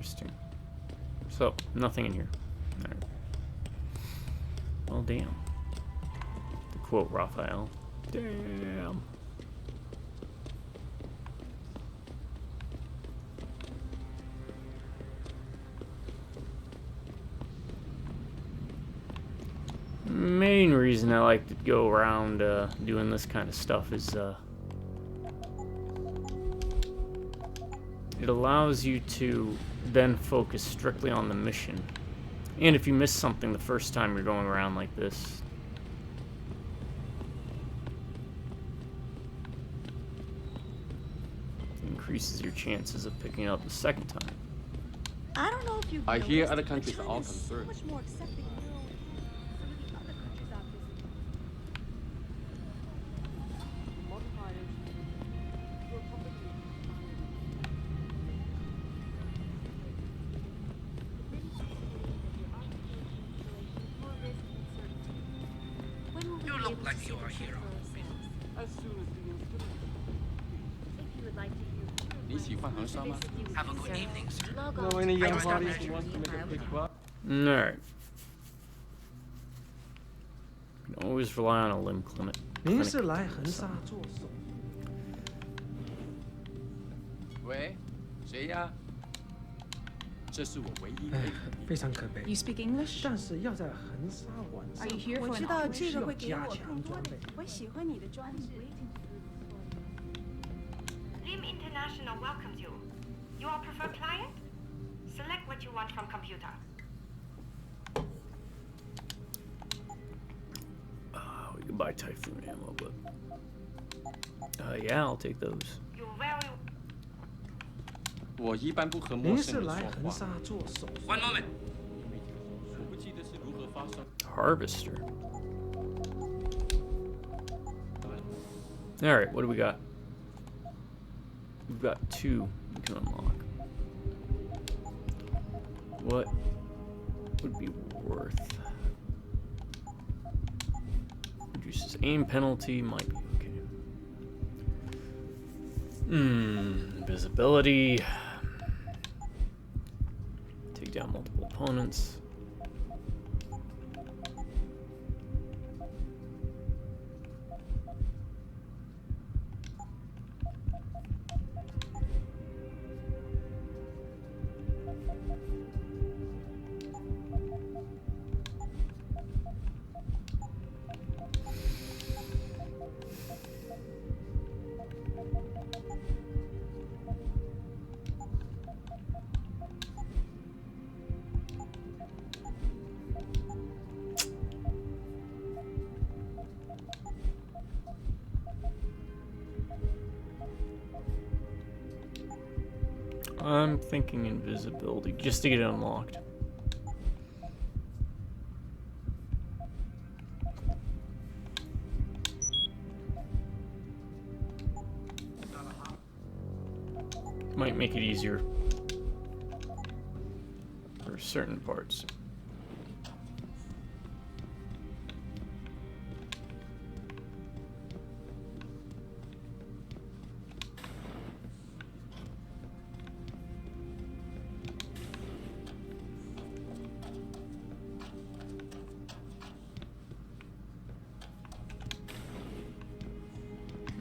Interesting. So, nothing in here. Alright. Well, damn. To quote Raphael. Damn. Main reason I like to go around doing this kind of stuff is it allows you to then focus strictly on the mission. And if you miss something the first time you're going around like this, it increases your chances of picking up the second time. I don't know if you. I hear other countries are all concerned. Much more accepting of some of the other countries out visiting. You look like you are a hero. As soon as the incident. If you would like to hear 你喜欢横沙吗 Have a good evening, sir. Know any young parties who want to make a quick buck? Alright. You can always rely on a limb clinic. 您是来横沙做手？喂，谁呀？这是我唯一可以肯定。非常可悲。 You speak English? 但是要在横沙玩上， Are you here 我 for 知 an 道 audition? 这个会给加我强装更多的备。我喜欢你的装备。 Lim International welcomes you. You are preferred client? Select what you want from computer. We could buy Typhoon ammo, but yeah, I'll take those. You very 我一般不和陌您是生人说话。来横沙做手？ One moment. 我不记得是如何发生。 Harvester. Alright, what do we got? We've got 2 we can unlock. What would be worth? Reduces aim penalty, might be okay. Invisibility. Take down multiple opponents. I'm thinking invisibility, just to get it unlocked. Might make it easier for certain parts.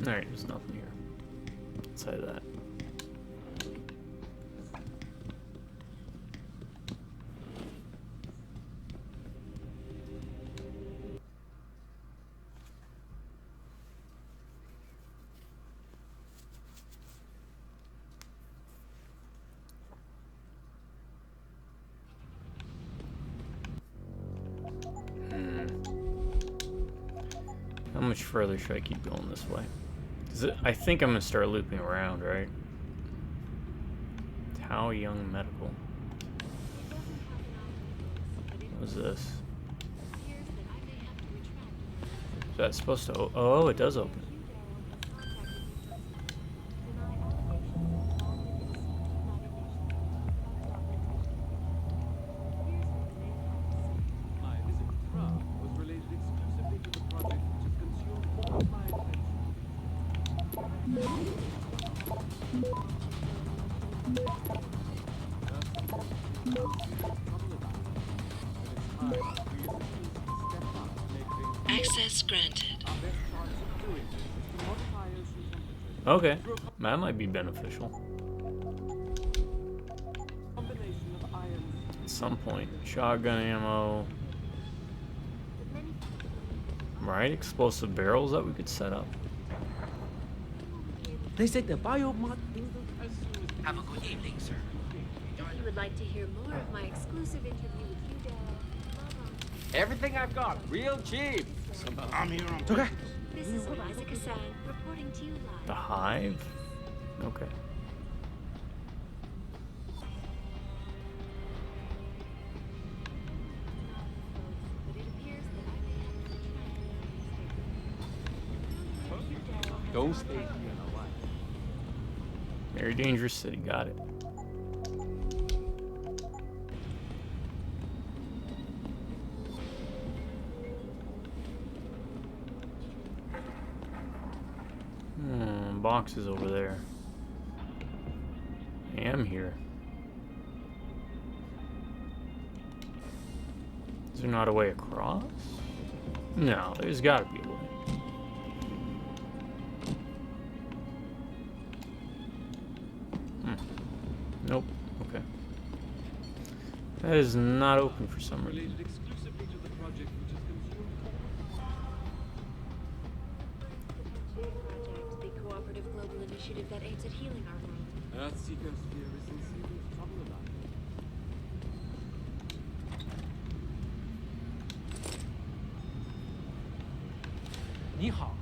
Alright, there's nothing here. Inside that. How much further should I keep going this way? I think I'm gonna start looping around, right? Tao Young Medical. What is this? Is that supposed to? Oh, it does open. My visit to Prague was related exclusively to the project which has consumed all my attention. Access granted. Okay, that might be beneficial. At some point. Shotgun ammo. Right, explosive barrels that we could set up. They said the biomod. Have a good evening, sir. If you would like to hear more of my exclusive interview with you, Dad, Everything I've got, real cheap. I'm here on Okay. this is Eliza Kassan reporting to you live. The hive? Okay. But it appears that I may have to try. Don't stay here. Very dangerous city, got it. Boxes over there. I am here. Is there not a way across? No, there's gotta be a way. Nope. Okay. That is not open for some reason. Exclusively to the project which is consumed. Project, the cooperative global initiative that aims at healing our world. Earthseeker sphere is in serious trouble about it. 你好，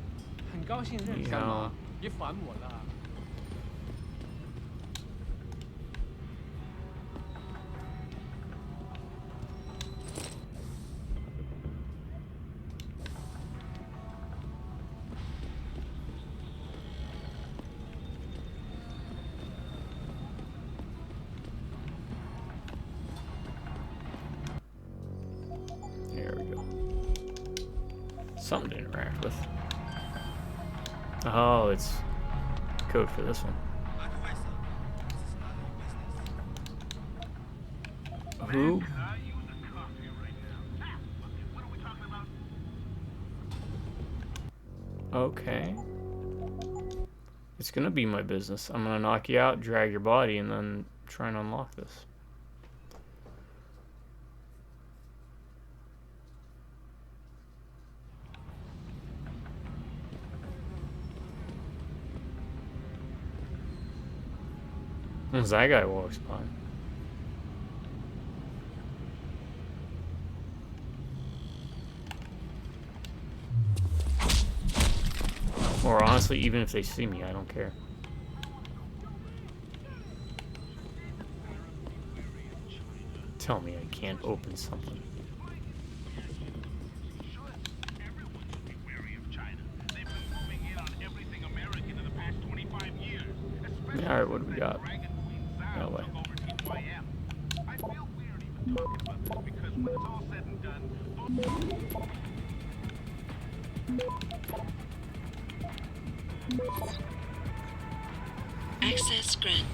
很高兴认识你。你好。别烦我了。There we go. Something to interact with. Oh, it's code for this one. Who? Okay. It's gonna be my business. I'm gonna knock you out, drag your body, and then try and unlock this. As that guy walks by. Or honestly, even if they see me, I don't care. Tell me I can't open something. Alright, what do we got? No way. Access granted.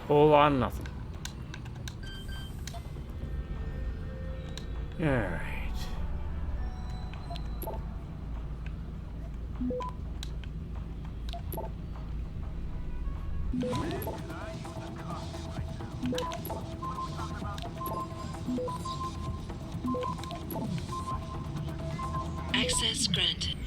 Whole lot of nothing. Alright. Access granted.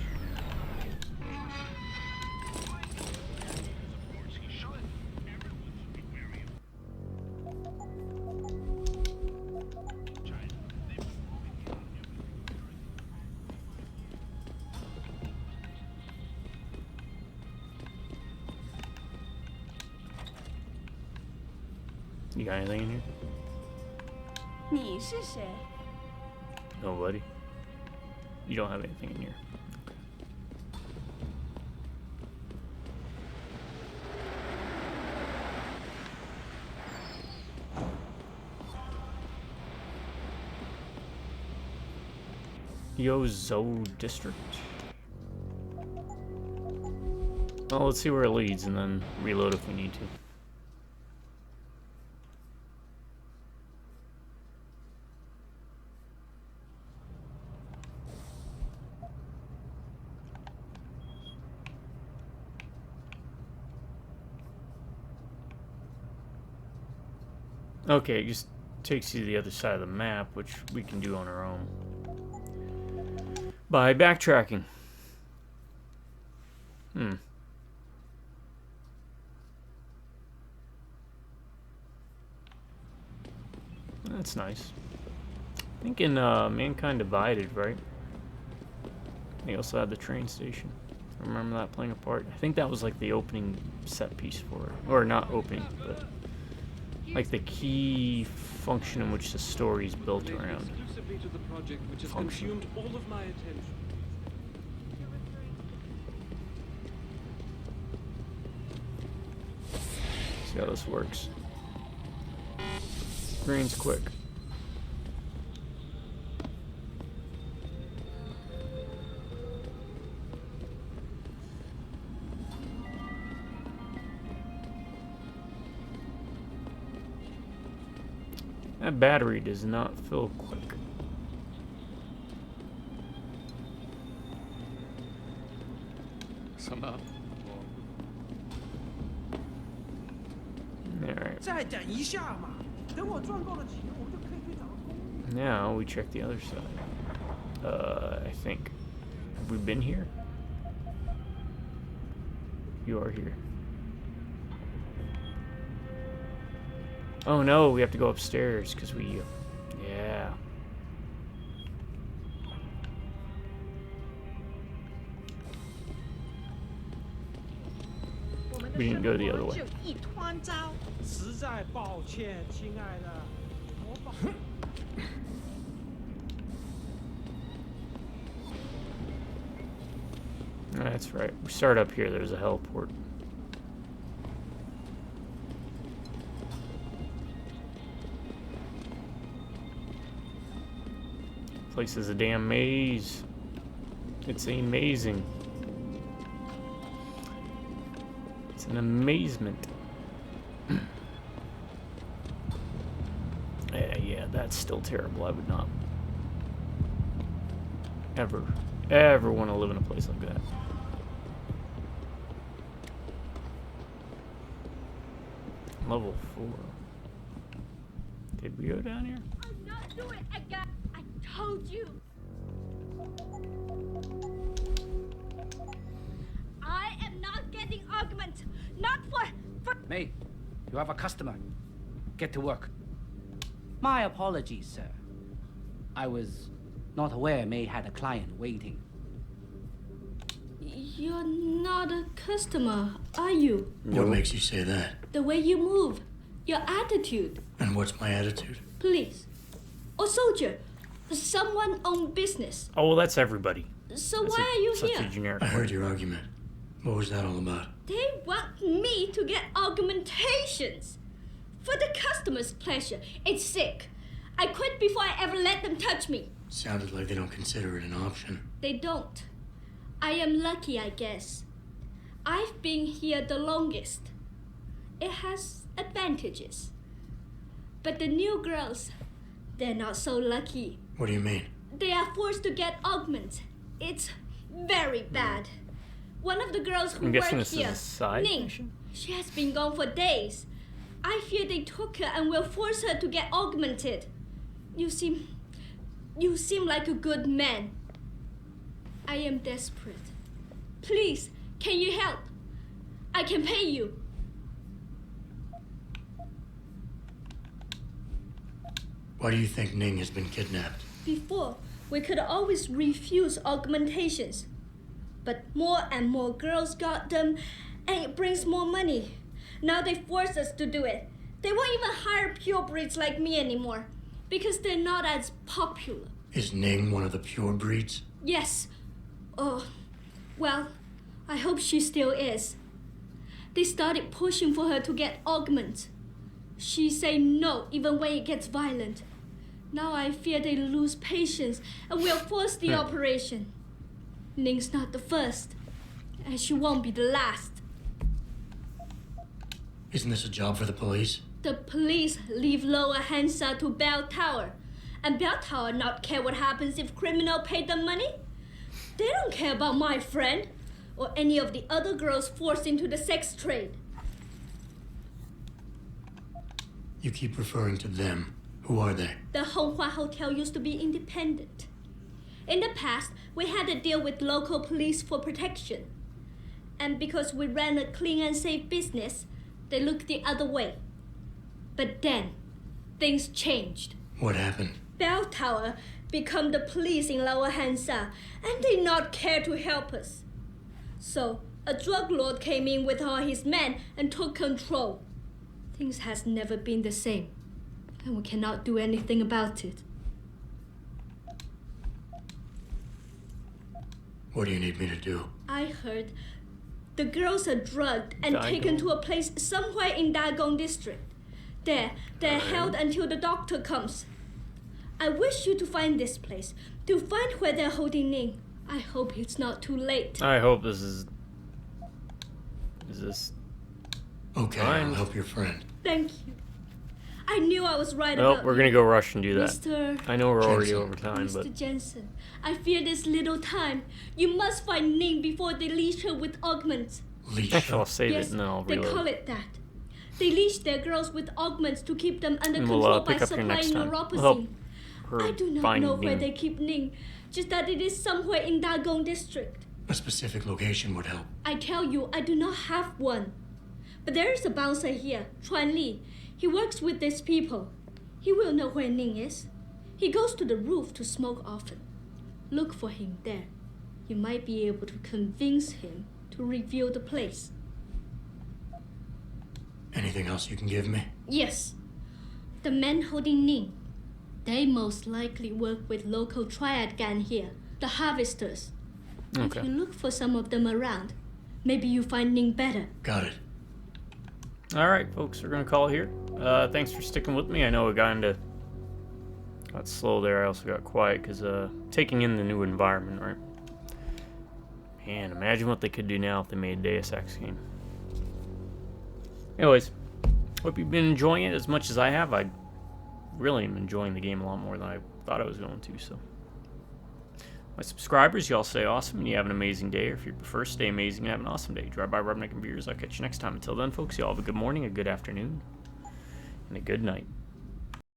You got anything in here? 你是谁？ Nobody. You don't have anything in here. Yozo District. Well, let's see where it leads and then reload if we need to. Okay, it just takes you to the other side of the map, which we can do on our own by backtracking. That's nice. I think in Mankind Divided, right? They also had the train station. I remember that playing a part. I think that was like the opening set piece for it. Or not opening, but like the key function in which the story is built around. Exclusively to the project which has consumed all of my attention. See how this works. Green's quick. That battery does not fill quick. Sum up. Alright. 再等一下嘛，等我赚够了钱，我就可以去找工作。 Now we check the other side. I think. Have we been here? You are here. Oh no, we have to go upstairs because we. Yeah. We didn't go the other way. 一团糟，实在抱歉，亲爱的，我把。That's right. We start up here. There's a heliport. Place is a damn maze. It's amazing. It's an amazement. Yeah, that's still terrible. I would not ever want to live in a place like that. Level 4. Did we go down here? I'm not doing it again. I told you. I am not getting argument. Not for. May, you have a customer. Get to work. My apologies, sir. I was not aware May had a client waiting. You're not a customer, are you? What makes you say that? The way you move, your attitude. And what's my attitude? Police, or soldier, someone on business. Oh, well, that's everybody. So why are you Such here? a generic. I heard your argument. What was that all about? They want me to get argumentations. For the customer's pleasure. It's sick. I quit before I ever let them touch me. Sounded like they don't consider it an option. They don't. I am lucky, I guess. I've been here the longest. It has advantages. But the new girls, they're not so lucky. What do you mean? They are forced to get augments. It's very bad. One of the girls who I'm guessing work this here, is a side Ning, mission? she has been gone for days. I fear they took her and will force her to get augmented. You seem like a good man. I am desperate. Please, can you help? I can pay you. Why do you think Ning has been kidnapped? Before, we could always refuse augmentations. But more and more girls got them, and it brings more money. Now they force us to do it. They won't even hire pure breeds like me anymore, because they're not as popular. Is Ning one of the pure breeds? Yes. Oh, well, I hope she still is. They started pushing for her to get augments. She say no even when it gets violent. Now I fear they lose patience and will force the operation. Ning's not the first, and she won't be the last. Isn't this a job for the police? The police leave Lower Hansa to Bell Tower, and Bell Tower not care what happens if criminal pay them money. They don't care about my friend or any of the other girls forced into the sex trade. You keep referring to them. Who are they? The Honghua Hotel used to be independent. In the past, we had a deal with local police for protection. And because we ran a clean and safe business, they looked the other way. But then, things changed. What happened? Bell Tower become the police in Lower Hansa, and they not care to help us. So, a drug lord came in with all his men and took control. Things has never been the same, and we cannot do anything about it. What do you need me to do? I heard the girls are drugged and Dagon. taken to a place somewhere in Dagon district. There, they're held until the doctor comes. I wish you to find this place, to find where they're holding Ning. I hope it's not too late. I hope this is... Is this... Okay, fine? I'll help your friend. Thank you. I knew I was right Well, about we're you. gonna go rush and do that. Mr. I know we're already Jensen. over time, but... Mr. Jensen, I fear this little time. You must find Ning before they leash her with augments. Leash Actually, I'll her? save Yes, it and then I'll they reload. call it that. They leash their girls with augments to keep them under And we'll, control by pick up here next supplying time. We'll help neuropathy. her I do not find know where Ning. they keep Ning, just that it is somewhere in Dagon district. A specific location would help. I tell you, I do not have one. But there is a bouncer here, Chuan Li. He works with these people. He will know where Ning is. He goes to the roof to smoke often. Look for him there. You might be able to convince him to reveal the place. Anything else you can give me? Yes. The men holding Ning. They most likely work with local triad gang here, the Harvesters. Okay. If you look for some of them around, maybe you find Ning better. Got it. Alright, folks, we're gonna call it here. Thanks for sticking with me. I know it got slow there. I also got quiet because taking in the new environment, right? Man, imagine what they could do now if they made a Deus Ex game. Anyways, hope you've been enjoying it as much as I have. I really am enjoying the game a lot more than I thought I was going to, so. My subscribers, y'all stay awesome and you have an amazing day, or if you prefer, stay amazing and have an awesome day. Drive by Rubberneck and Beers. I'll catch you next time. Until then, folks, y'all have a good morning, a good afternoon, and a good night.